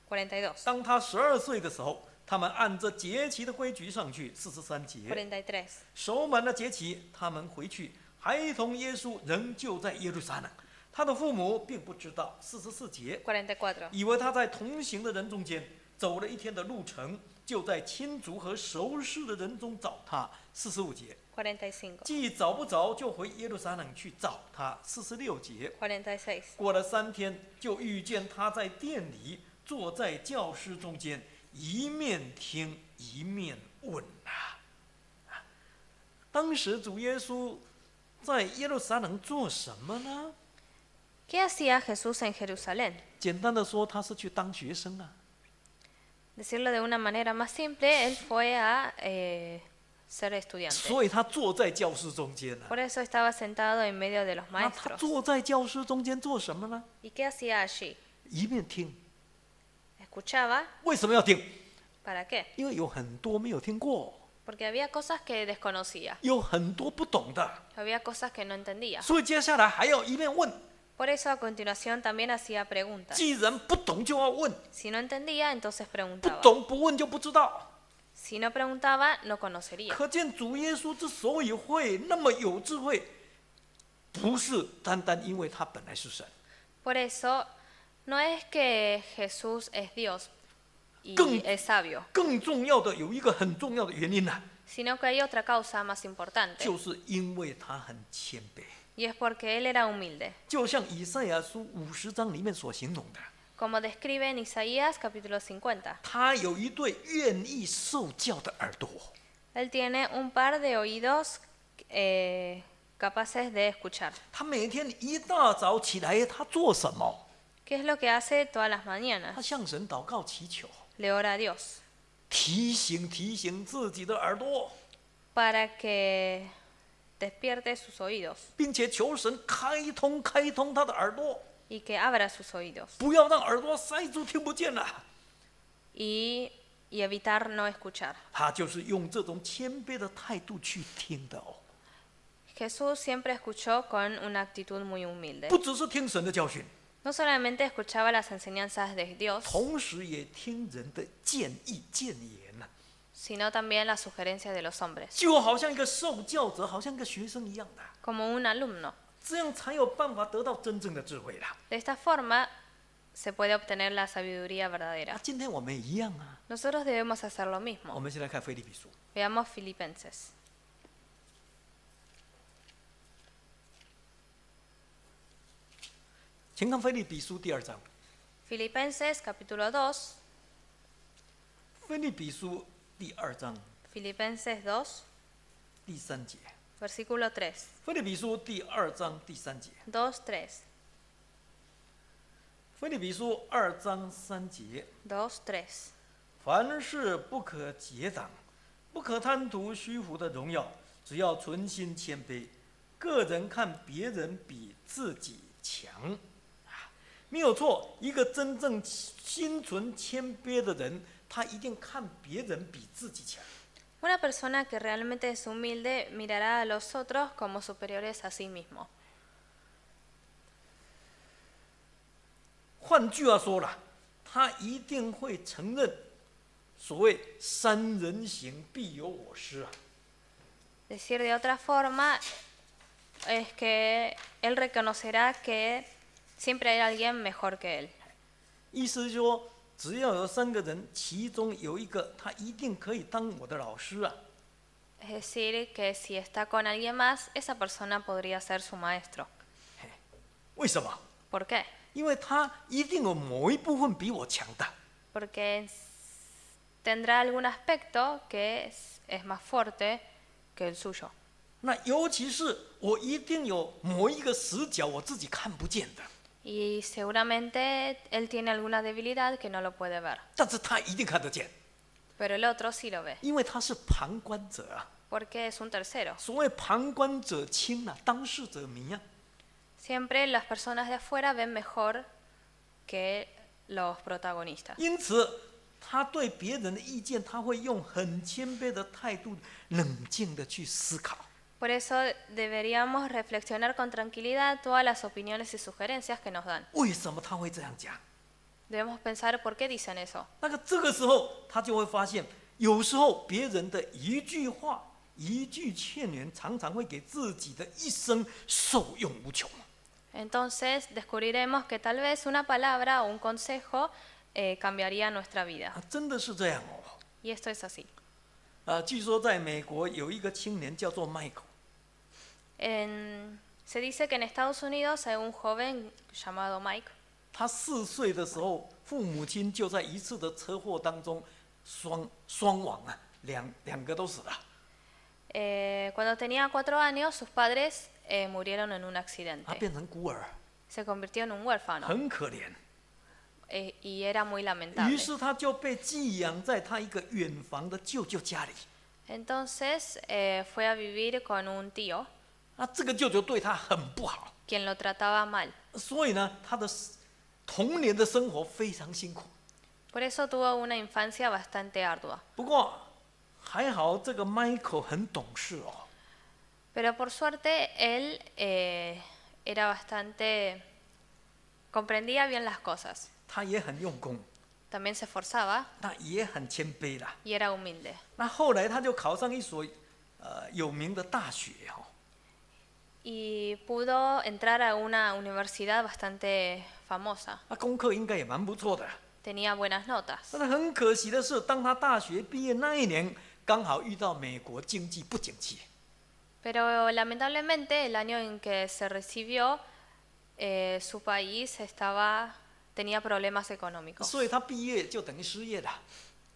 Speaker 2: 42.
Speaker 1: 当他12岁的时候，他们按着节期的规矩上去。43节，
Speaker 2: 43.
Speaker 1: 守满了节期，他们回去，孩童耶稣仍旧在耶路撒冷，他的父母并不知道。44节，
Speaker 2: 44.
Speaker 1: 以为他在同行的人中间走了1天的路程，就在亲族和熟识的人中找他。45节，
Speaker 2: 45.
Speaker 1: 既找不着，就回耶路撒冷去找他。46节，
Speaker 2: 46.
Speaker 1: 过了3天，就遇见他在店里，坐在教师中间，一面听一面问啊。当时主耶稣在耶路撒冷做什么呢？
Speaker 2: ¿Qué hacía Jesús en Jerusalén?
Speaker 1: 简单的说，他是去当学生啊。
Speaker 2: Decirlo de una manera más simple, él fue a ser estudiante.
Speaker 1: 所以他坐在教室中间啊。
Speaker 2: Por eso estaba sentado en medio de los
Speaker 1: 那他
Speaker 2: maestros.
Speaker 1: 坐在教室中间做什么呢？
Speaker 2: ¿Y qué hacía allí?
Speaker 1: 一面听。
Speaker 2: Escuchaba.
Speaker 1: 为什么要听？
Speaker 2: ¿Para qué?
Speaker 1: 因为有很多没有听过，
Speaker 2: Porque había cosas que desconocía,
Speaker 1: 有很多不懂的，
Speaker 2: había cosas que no entendía.
Speaker 1: 所以接下来还要一面问。
Speaker 2: Por eso a continuación también hacía preguntas.
Speaker 1: 既然不懂就要问，
Speaker 2: Si no entendía, entonces
Speaker 1: 不
Speaker 2: preguntaba.
Speaker 1: 懂不问就不知道。
Speaker 2: Si no preguntaba, no conocería.
Speaker 1: 可见主耶稣之所以会那么有智慧，不是单单因为他本来是神，
Speaker 2: Por eso, no es que Jesús es Dios y
Speaker 1: Con-
Speaker 2: es sabio,
Speaker 1: 更重要的有一个很重要的原因呢、
Speaker 2: sino que hay otra causa más importante,
Speaker 1: 就是因为他很谦卑，
Speaker 2: y es porque él era humilde,
Speaker 1: 就像以赛亚书50章里面所形容的，
Speaker 2: como describe en Isaías capítulo 50.
Speaker 1: 他有一对愿意受教的耳朵。
Speaker 2: Él tiene un par de oídos capaces de escuchar.
Speaker 1: 他每天一大早起来，他做什么？
Speaker 2: ¿Qué es lo que hace todas las
Speaker 1: 他
Speaker 2: mañanas?
Speaker 1: 向神祷告祈求，
Speaker 2: Le ora a Dios
Speaker 1: 提醒自己的耳朵，
Speaker 2: para que despierte sus oídos
Speaker 1: 并且求神开通他的耳朵，
Speaker 2: y que abra sus oídos
Speaker 1: 不要让耳朵塞住听不见了。
Speaker 2: y evitar no escuchar.
Speaker 1: 他就是用这种谦卑的态度去听的哦，
Speaker 2: Jesús siempre escuchó con una actitud muy humilde.
Speaker 1: 不只是听神的教训，
Speaker 2: No solamente escuchaba las enseñanzas de Dios,
Speaker 1: 同时也听人的建议谏言呐、
Speaker 2: sino también las sugerencias de los hombres,
Speaker 1: 就好像一个受教者，好像一个学生一样的，
Speaker 2: como un alumno.
Speaker 1: 这样才有办法得到真正的智慧啦。
Speaker 2: De esta forma se puede obtener la sabiduría verdadera.
Speaker 1: 今天我们也一样啊。
Speaker 2: Nosotros debemos hacer lo
Speaker 1: 我
Speaker 2: mismo.
Speaker 1: 们先来看腓立比书，
Speaker 2: Veamos Filipenses.
Speaker 1: 请看腓立比书第2章。
Speaker 2: Filipenses capítulo 2.
Speaker 1: 腓立比书第2章
Speaker 2: Filipenses 2,
Speaker 1: 第3节。
Speaker 2: versículo 3.
Speaker 1: 腓立比书第2章第3节。
Speaker 2: 2, 3.
Speaker 1: 腓立比书2章3节。
Speaker 2: 2, 3.
Speaker 1: 凡事不可结党，不可贪图虚浮的荣耀，只要存心谦卑，个人看别人比自己强。没有错，一个真正心存谦卑的人，他一定看别人比自己强。
Speaker 2: Una persona que realmente es humilde mirará a los otros como superiores a sí mismo.
Speaker 1: 换句话说了，他一定会承认所谓“三人行，必有我师”啊。
Speaker 2: Decir de otra forma es que él reconocerá que siempre hay alguien mejor que él.
Speaker 1: 意思是说，只要有3个人，其中有一个他一定可以当我的老师啊。
Speaker 2: Es decir, que si está con alguien más, esa persona podría ser su maestro.
Speaker 1: 为什么？
Speaker 2: ¿Por qué?
Speaker 1: 因为他一定有某一部分比我强大。
Speaker 2: Porque tendrá algún aspecto que es más fuerte que el suyo.
Speaker 1: 那尤其是我一定有某一个死角我自己看不见的，
Speaker 2: Y seguramente él tiene alguna debilidad que no lo puede ver.
Speaker 1: 但是他一定看得见，
Speaker 2: Pero el otro sí lo ve,
Speaker 1: 因为他是旁观者啊。
Speaker 2: porque es un tercero.
Speaker 1: 所谓旁观者清啊，当事者迷啊。
Speaker 2: Siempre las personas de afuera ven mejor que los protagonistas.
Speaker 1: 因此，他对别人的意见，他会用很谦卑的态度，冷静的去思考。
Speaker 2: Por eso deberíamos reflexionar con tranquilidad todas las opiniones y sugerencias que nos dan.
Speaker 1: 为什么他会这样讲？
Speaker 2: Debemos pensar por qué dicen eso.
Speaker 1: 这个时候，他就会发现，有时候别人的一句话、一句劝言，常常会给自己的一生受用无穷。
Speaker 2: Entonces descubriremos que tal vez una palabra o un consejo cambiaría nuestra vida.
Speaker 1: 真的是这样哦。
Speaker 2: Y esto es así.
Speaker 1: 据说在美国有一个青年叫做 Michael，
Speaker 2: Se dice que en Estados Unidos hay un joven llamado Mike.
Speaker 1: 他4岁的时候，父母亲就在一次的车祸当中双亡啊，两个都死了。
Speaker 2: Cuando tenía 4 años, sus padres murieron en un
Speaker 1: 他
Speaker 2: accidente.
Speaker 1: 变成孤儿，
Speaker 2: Se convirtió en un huérfano
Speaker 1: 很可怜。
Speaker 2: y era muy
Speaker 1: 于
Speaker 2: lamentable.
Speaker 1: 是他就被寄养在他一个远房的舅舅家里。
Speaker 2: Entonces fue a vivir con un tío,
Speaker 1: 这个舅舅对他很不好，
Speaker 2: quien lo trataba mal.
Speaker 1: 所以呢，他的童年的生活非常辛苦。
Speaker 2: Por eso tuvo una infancia bastante ardua.
Speaker 1: 不过还好，这个 Michael 很懂事哦。
Speaker 2: Pero por suerte él era bastante... comprendía bien las cosas.
Speaker 1: 他也很用功，
Speaker 2: También se esforzaba
Speaker 1: 那也很谦卑啦。
Speaker 2: y era humilde.
Speaker 1: 那后来他就考上一所有名的大学哦。
Speaker 2: Y pudo entrar a una universidad bastante famosa.
Speaker 1: 他功课应该也蛮不错的。
Speaker 2: Tenía buenas notas.
Speaker 1: 但是很可惜的是，当他大学毕业那一年，刚好遇到美国经济不景气。
Speaker 2: Pero lamentablemente el año en que se recibió, su país tenía problemas económicos.
Speaker 1: 所以他毕业就等于失业了。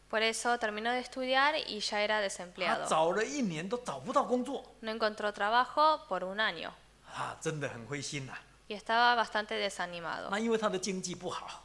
Speaker 2: Por eso terminó de estudiar y ya era
Speaker 1: 他
Speaker 2: desempleado.
Speaker 1: 找了1年都找不到工作，
Speaker 2: No encontró trabajo por un año
Speaker 1: 真的很灰心呐。
Speaker 2: y estaba bastante desanimado.
Speaker 1: 那因为他的经济不好，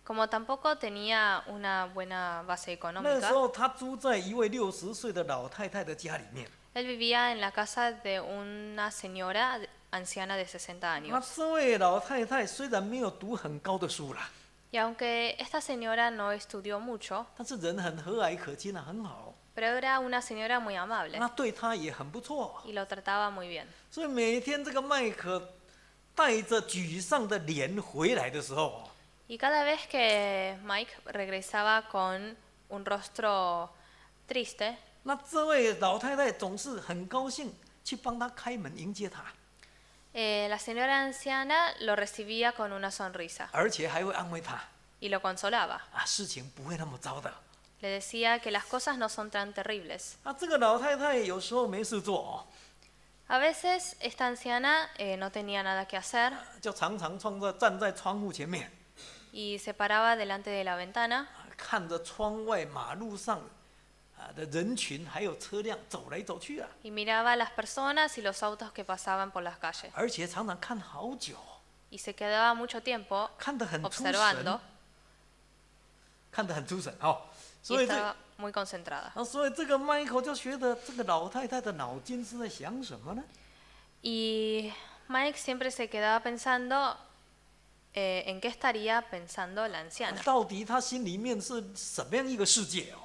Speaker 2: Como tampoco tenía una buena base
Speaker 1: 那时
Speaker 2: económica,
Speaker 1: 候他住在一位60岁的老太太的家里面。
Speaker 2: él vivía en la casa de una señora anciana de 60
Speaker 1: 那
Speaker 2: años.
Speaker 1: 这位老太太虽然没有读很高的书啦，
Speaker 2: Y aunque esta señora no estudió mucho,
Speaker 1: 但是人很和蔼可亲啊，很好。
Speaker 2: pero era una señora muy amable
Speaker 1: 那对他也很不错。
Speaker 2: y lo trataba muy bien.
Speaker 1: 所以每天这个麦克带着沮丧的脸回来的时候，
Speaker 2: Y cada vez que Mike regresaba con un rostro triste,
Speaker 1: 那这位老太太总是很高兴去帮他开门迎接他，
Speaker 2: la señora anciana lo recibía con una sonrisa
Speaker 1: 而且还会安慰他
Speaker 2: y lo consolaba.
Speaker 1: 事情不会那么糟的。
Speaker 2: Le decía que las cosas no son tan terribles.
Speaker 1: 这个老太太有时候没事做哦，
Speaker 2: A veces esta anciana no tenía nada que hacer
Speaker 1: 就常常站在窗户前面，
Speaker 2: y se paraba delante de la ventana
Speaker 1: 看着窗外马路上的人群还有车辆走来走去啊，
Speaker 2: y miraba a las personas y los autos que pasaban por las calles.
Speaker 1: 而且常常看好久，
Speaker 2: Y se quedaba mucho tiempo
Speaker 1: 看得很出神
Speaker 2: observando，
Speaker 1: 看得很出神哦。
Speaker 2: y
Speaker 1: 所以
Speaker 2: estaba muy concentrada.
Speaker 1: 所以这个 Michael 就觉得这个老太太的脑筋是在想什么呢？
Speaker 2: Y Mike siempre se quedaba pensando en qué estaría pensando la anciana.
Speaker 1: 到底她心里面是什么样一个世界哦？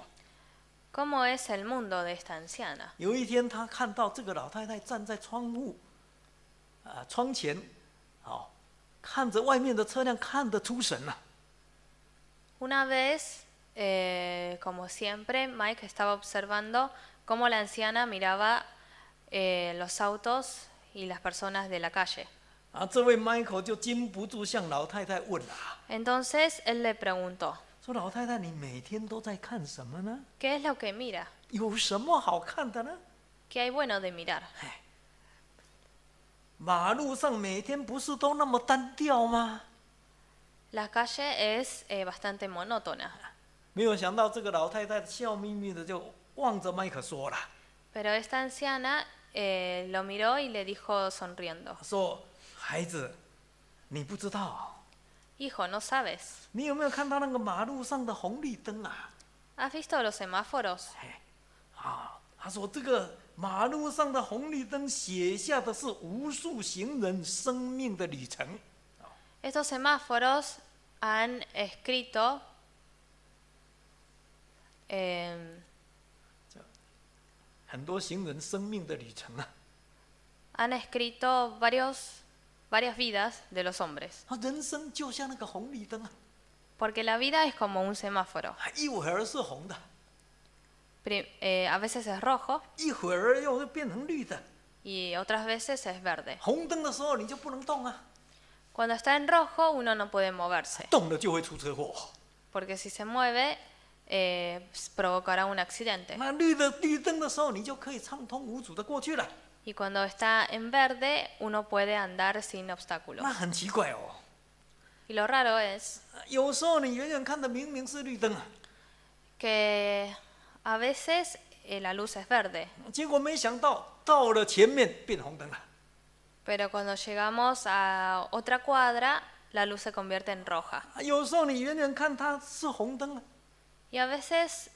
Speaker 2: ¿Cómo es el mundo de esta anciana?
Speaker 1: 有一天，他看到这个老太太站在窗前，看着外面的车辆，看得出神了。
Speaker 2: Una vez, como siempre, Mike estaba observando cómo la anciana miraba los autos y las personas de la calle.
Speaker 1: 这位 Michael 就禁不住向老太太问了，
Speaker 2: Entonces él le preguntó,
Speaker 1: 说：“老太太，你每天都在看什么呢？
Speaker 2: ¿qué es lo que mira?
Speaker 1: 有什么好看的呢？
Speaker 2: ¿Qué hay bueno de mirar?
Speaker 1: 马路上每天不是都那么单调吗？”
Speaker 2: La calle es bastante monótona.
Speaker 1: 没有想到，这个老太太笑眯眯的就望着麦克说了，
Speaker 2: Pero esta anciana lo miró y le dijo sonriendo,
Speaker 1: 说：“孩子，你不知道，
Speaker 2: Hijo, ¿no sabes?
Speaker 1: 你有没有看到那个马路上的红绿灯啊？”
Speaker 2: ¿Has visto los semáforos?
Speaker 1: 他说这个马路上的红绿灯写下的是无数行人生命的旅程。
Speaker 2: Estos semáforos han escrito
Speaker 1: 很多行人生命的旅程啊！
Speaker 2: han escrito varias vidas de los hombres.
Speaker 1: 人生就像那个红绿灯啊，
Speaker 2: Porque la vida es como un semáforo.
Speaker 1: 一会儿是红的，
Speaker 2: A veces es rojo
Speaker 1: 一会儿又会变成绿的。
Speaker 2: y otras veces es verde.
Speaker 1: 红灯的时候你就不能动啊，
Speaker 2: Cuando está en rojo uno no puede moverse.
Speaker 1: 动了就会出车祸。
Speaker 2: Porque si se mueve provocará un accidente.
Speaker 1: 那绿灯的时候，你就可以畅通无阻的过去了。
Speaker 2: Y cuando está en verde, uno puede andar sin obstáculos.
Speaker 1: 那很奇怪哦，
Speaker 2: Y lo raro es
Speaker 1: 有时候你远远看的明明是绿灯啊，
Speaker 2: que a veces la luz es verde,
Speaker 1: 结果没想到到了前面变红灯了。
Speaker 2: pero cuando llegamos a otra cuadra, la luz se convierte en roja.
Speaker 1: 有时候你远远看它是红灯啊，
Speaker 2: Y a veces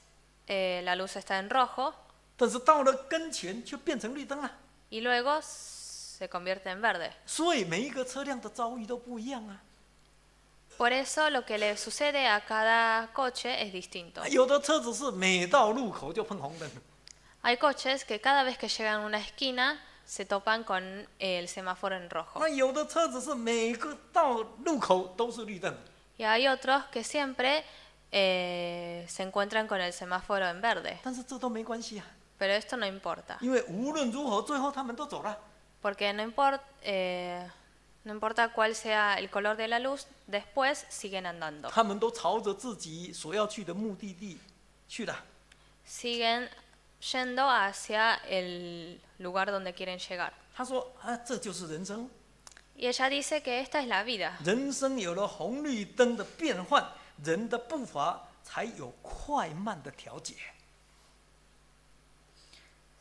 Speaker 2: la luz está en rojo
Speaker 1: 但是到了跟前却变成绿灯了。
Speaker 2: y luego se convierte en verde.
Speaker 1: 所以每一个车辆的遭遇都不一样啊。
Speaker 2: Por eso lo que le sucede a cada coche es distinto.
Speaker 1: 有的车子是每到路口就碰红灯，
Speaker 2: Hay coches que cada vez que llegan a una esquina se topan con el semáforo en rojo.
Speaker 1: 那有的车子是每个到路口都是绿灯。
Speaker 2: Y hay otros que siempre se encuentran con el semáforo en verde.
Speaker 1: 但是这都没关系啊，
Speaker 2: Pero esto no importa.
Speaker 1: 因为无论如何，最后他们都走了。
Speaker 2: Porque no importa cuál sea el color de la luz, después siguen andando.
Speaker 1: 他们都朝着自己所要去的目的地去了。
Speaker 2: Siguen yendo hacia el lugar donde quieren llegar.
Speaker 1: 他说啊，这就是人生。
Speaker 2: Y ella dice que esta es la vida.
Speaker 1: 人生有了红绿灯的变换，人的步伐才有快慢的调节。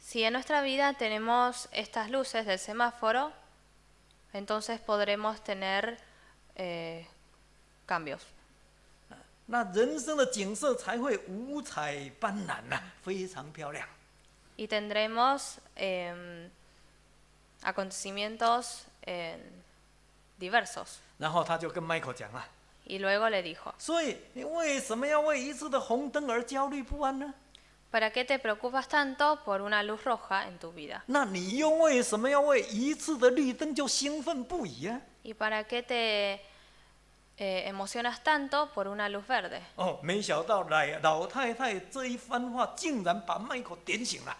Speaker 2: Si en nuestra vida tenemos estas luces del semáforo, entonces podremos tener cambios.
Speaker 1: 那人生的景色才会五彩斑斓呐、非常漂亮。
Speaker 2: Y tendremos acontecimientos diversos.
Speaker 1: 然后他就跟 Michael 讲啊，
Speaker 2: Y luego le dijo,
Speaker 1: 所以你为什么要为一次的红灯而焦虑不安呢？
Speaker 2: ¿para qué te preocupas tanto por una luz roja en tu vida?
Speaker 1: 那你又为什么要为一次的绿灯就兴奋不已啊？
Speaker 2: ¿Y para qué te emocionas tanto por una luz verde?
Speaker 1: 哦，没想到老太太这一番话竟然把 Michael 点醒了，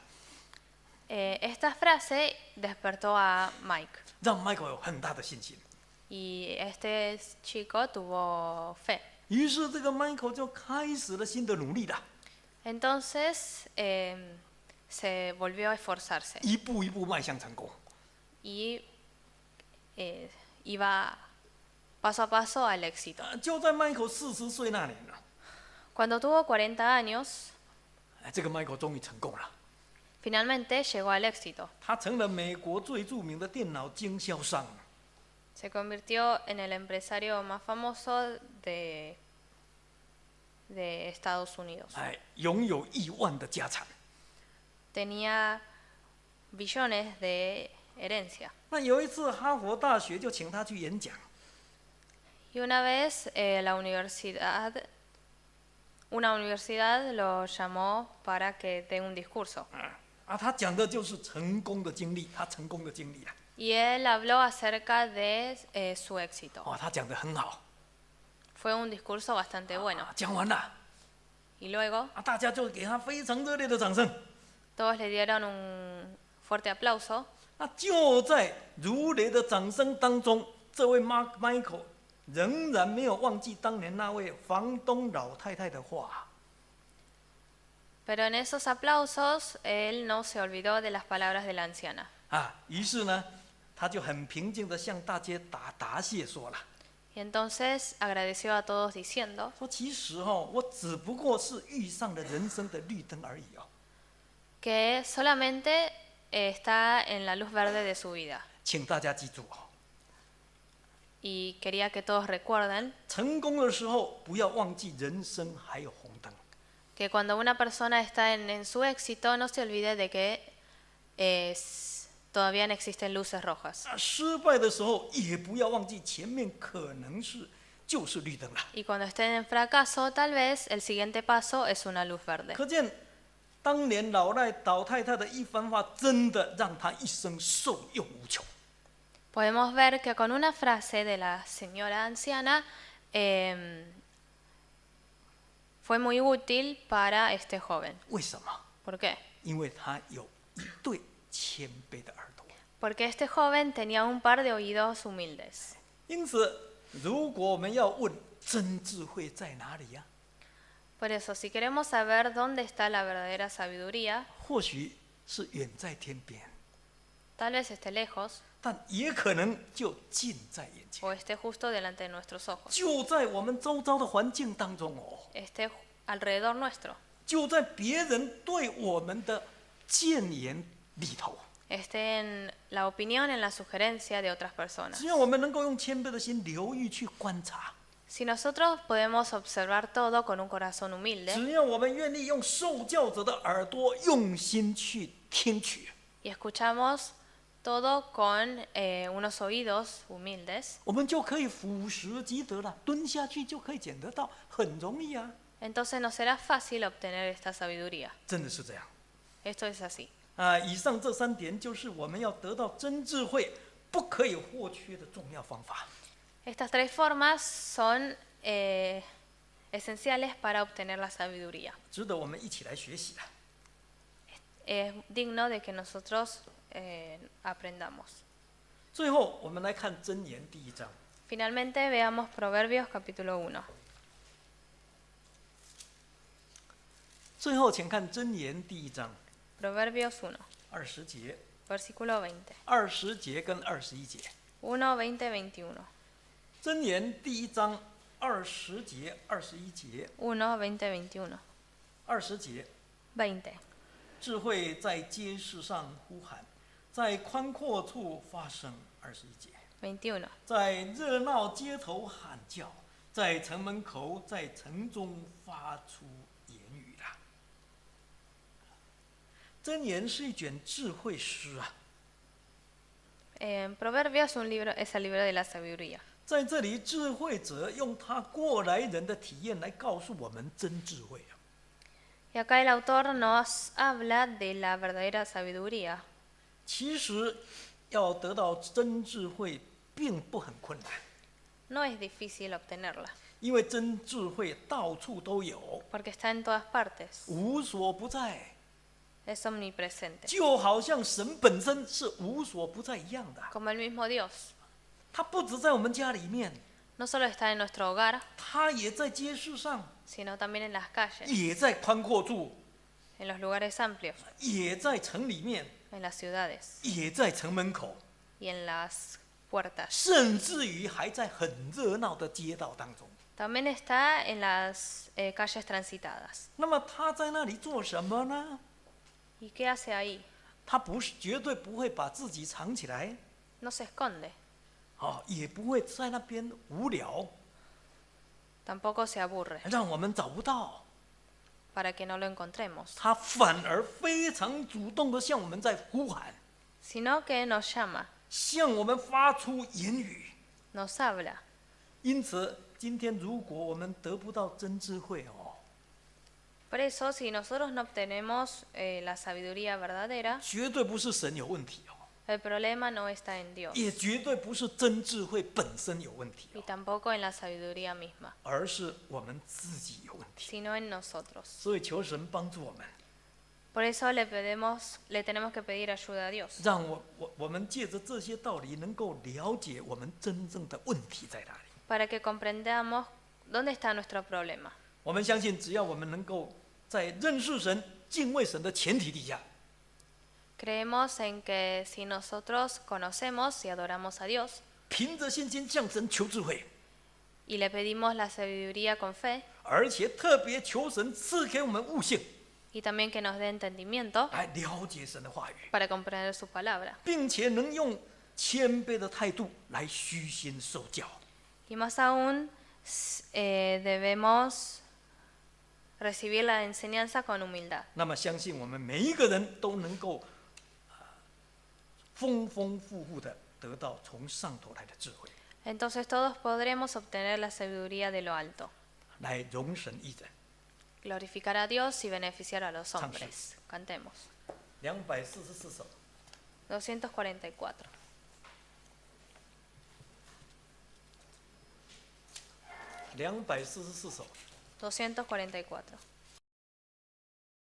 Speaker 2: Esta frase despertó a Mike
Speaker 1: 让 Michael 有很大的信心。
Speaker 2: y este chico tuvo fe.
Speaker 1: 于是这个 Michael 就开始了新的努力了，
Speaker 2: Entonces se volvió a esforzarse
Speaker 1: 一步一步迈向成功。
Speaker 2: y iba paso a paso al éxito.
Speaker 1: 就在 Michael 40岁那年了，
Speaker 2: Cuando tuvo 40 años,
Speaker 1: 这个 Michael 终于成功了，
Speaker 2: finalmente llegó al éxito.
Speaker 1: 他成了美国最著名的电脑经销商。
Speaker 2: Se convirtió en el empresario más famoso de Estados Unidos.
Speaker 1: 哎，拥有亿万的家产。
Speaker 2: Tenía billones de herencia.
Speaker 1: 那有一次，哈佛大学就请他去演讲，
Speaker 2: Y una vez una universidad lo llamó para que dé un discurso.
Speaker 1: 他讲的就是成功的经历，他成功的经历啊。
Speaker 2: Y él habló acerca de su éxito.
Speaker 1: 他讲得很好。
Speaker 2: Fue un discurso bastante bueno.
Speaker 1: 讲完了，
Speaker 2: Y luego
Speaker 1: 大家就给他非常热烈的掌声。
Speaker 2: todos le dieron un fuerte aplauso.
Speaker 1: 那就在如雷的掌声当中，这位 Michael 仍然没有忘记当年那位房东老太太的话。
Speaker 2: Pero en esos aplausos él no se olvidó de las palabras de la anciana.
Speaker 1: 于是呢，他就很平静地向大家答谢说了，
Speaker 2: Y entonces agradeció a todos diciendo
Speaker 1: 说其实我只不过是遇上了人生的绿灯而已哦。
Speaker 2: que solamente está en la luz verde de su vida.
Speaker 1: 请大家记住
Speaker 2: Y quería que todos recuerden
Speaker 1: 成功的时候不要忘记人生还有红灯。
Speaker 2: que cuando una persona está en su éxito no se olvide de que todavía no existen luces rojas.
Speaker 1: 失败的时候也不要忘记前面可能就是绿灯了。
Speaker 2: Y cuando estén en fracaso, tal vez el siguiente paso es una luz verde.
Speaker 1: 可见当年老太太的一番话，真的让他一生受用无穷。
Speaker 2: Podemos ver que con una frase de la señora anciana fue muy útil para este joven.
Speaker 1: 为什么？
Speaker 2: ¿Por qué?
Speaker 1: 因为他有一对谦卑的耳朵。
Speaker 2: Porque este joven tenía un par de oídos humildes.
Speaker 1: 因此，如果我们要问真智慧在哪里呀、
Speaker 2: Por eso, si queremos saber dónde está la verdadera sabiduría,
Speaker 1: 或许是远在天边，
Speaker 2: tal vez esté lejos
Speaker 1: 但也可能就近在眼前，
Speaker 2: o esté justo delante de nuestros ojos,
Speaker 1: 就在我们周遭的环境当中哦，
Speaker 2: esté alrededor nuestro,
Speaker 1: 就在别人对我们的谏言里头。
Speaker 2: esté en la opinión, en la sugerencia de otras personas.
Speaker 1: 只要我们能够用谦卑的心留意去观察，
Speaker 2: Si nosotros podemos observar todo con un corazón humilde
Speaker 1: 只要我们愿意用受教者的耳朵用心去听取，
Speaker 2: y escuchamos todo con unos oídos humildes,
Speaker 1: 我们就可以俯拾即得了，蹲下去就可以捡得到，很容易啊！
Speaker 2: entonces nos será fácil obtener esta sabiduría.
Speaker 1: 真的是这样
Speaker 2: Esto es así.
Speaker 1: 啊！以上这3点就是我们要得到真智慧不可以或缺的重要方法。
Speaker 2: Estas 3 formas son esenciales para obtener la sabiduría.
Speaker 1: 值得我们一起来学习的。
Speaker 2: Es digno de que nosotros aprendamos.
Speaker 1: 最后，我们来看箴言第1章。
Speaker 2: Finalmente veamos Proverbios capítulo 1.
Speaker 1: 最后，请看箴言第1章
Speaker 2: Proverbios 1,
Speaker 1: 20节、
Speaker 2: versículo 20.
Speaker 1: 20节跟21节。
Speaker 2: 1, 20, 21.
Speaker 1: 箴言第1章20节、21节。
Speaker 2: 1, 20, 21.
Speaker 1: 20节，
Speaker 2: 20.
Speaker 1: 智慧在街市上呼喊，在宽阔处发声。21节，
Speaker 2: 21.
Speaker 1: 在热闹街头喊叫，在城门口，在城中发出言语啦。箴言是一卷智慧诗啊，
Speaker 2: Proverbios es el libro de la sabiduría.
Speaker 1: 在这里，智慧者用他过来人的体验来告诉我们真智慧啊。
Speaker 2: Y acá el autor nos habla de la verdadera sabiduría.
Speaker 1: 其实，要得到真智慧并不很困难，
Speaker 2: No es difícil obtenerla,
Speaker 1: 因为真智慧到处都有，
Speaker 2: porque está en todas partes,
Speaker 1: 无所不在，
Speaker 2: es omnipresente,
Speaker 1: 就好像神本身是无所不在一样的。
Speaker 2: como el mismo Dios.
Speaker 1: 他不止在我们家里面，
Speaker 2: No solo está en nuestro hogar,
Speaker 1: 他也在街市上，
Speaker 2: sino también en las calles,
Speaker 1: 也在宽阔处，
Speaker 2: en los lugares amplios,
Speaker 1: 也在城里面，
Speaker 2: en las ciudades
Speaker 1: 也在城门口，
Speaker 2: y en las puertas.
Speaker 1: 甚至于还在很热闹的街道当中。
Speaker 2: También está en las calles transitadas.
Speaker 1: 那么他在那里做什么呢？
Speaker 2: ¿Y qué hace ahí?
Speaker 1: 他绝对不会把自己藏起来，
Speaker 2: No se esconde,
Speaker 1: 也不会在那边无聊，
Speaker 2: tampoco se aburre,
Speaker 1: 让我们找不到。
Speaker 2: para que no lo encontremos,
Speaker 1: 他反而非常主动的向我们在呼喊，
Speaker 2: sino que nos llama,
Speaker 1: 向我们发出言语。
Speaker 2: nos habla.
Speaker 1: 因此，今天如果我们得不到真智慧哦，
Speaker 2: Por eso, si nosotros no obtenemos la sabiduría verdadera,
Speaker 1: 绝对不是神有问题哦，
Speaker 2: el problema no está en Dios
Speaker 1: 也绝对不是真智慧本身有问题
Speaker 2: y
Speaker 1: 哦，
Speaker 2: tampoco en la sabiduría misma,
Speaker 1: 而是我们自己有问题。
Speaker 2: sino en nosotros.
Speaker 1: 所以求神帮助我们，
Speaker 2: Por eso le tenemos que pedir ayuda a Dios,
Speaker 1: 让我们借着这些道理，能够了解我们真正的问题在哪里。
Speaker 2: para que comprendamos dónde está nuestro problema.
Speaker 1: 我们相信，只要我们能够在认识神、敬畏神的前提底下，
Speaker 2: Creemos en que si nosotros conocemos y adoramos a Dios
Speaker 1: 凭着信心向神求智慧，
Speaker 2: y le pedimos la sabiduría con fe
Speaker 1: 而且特别求神赐给我们悟性，
Speaker 2: y también que nos dé entendimiento
Speaker 1: 来了解神的话语，
Speaker 2: para comprender su palabra.
Speaker 1: 并且能用谦卑的态度来虚心受教。
Speaker 2: Y más aún, debemos recibir la enseñanza con humildad.
Speaker 1: 那么，相信我们每一个人都能够丰丰富富的得到从上头来的智慧，
Speaker 2: Entonces todos podremos obtener la sabiduría de lo alto,
Speaker 1: 来容神一人。
Speaker 2: glorificar a Dios y beneficiar a los
Speaker 1: Chang
Speaker 2: hombres. Cantemos.
Speaker 1: 244首。
Speaker 2: 244.
Speaker 1: 244首。
Speaker 2: 244.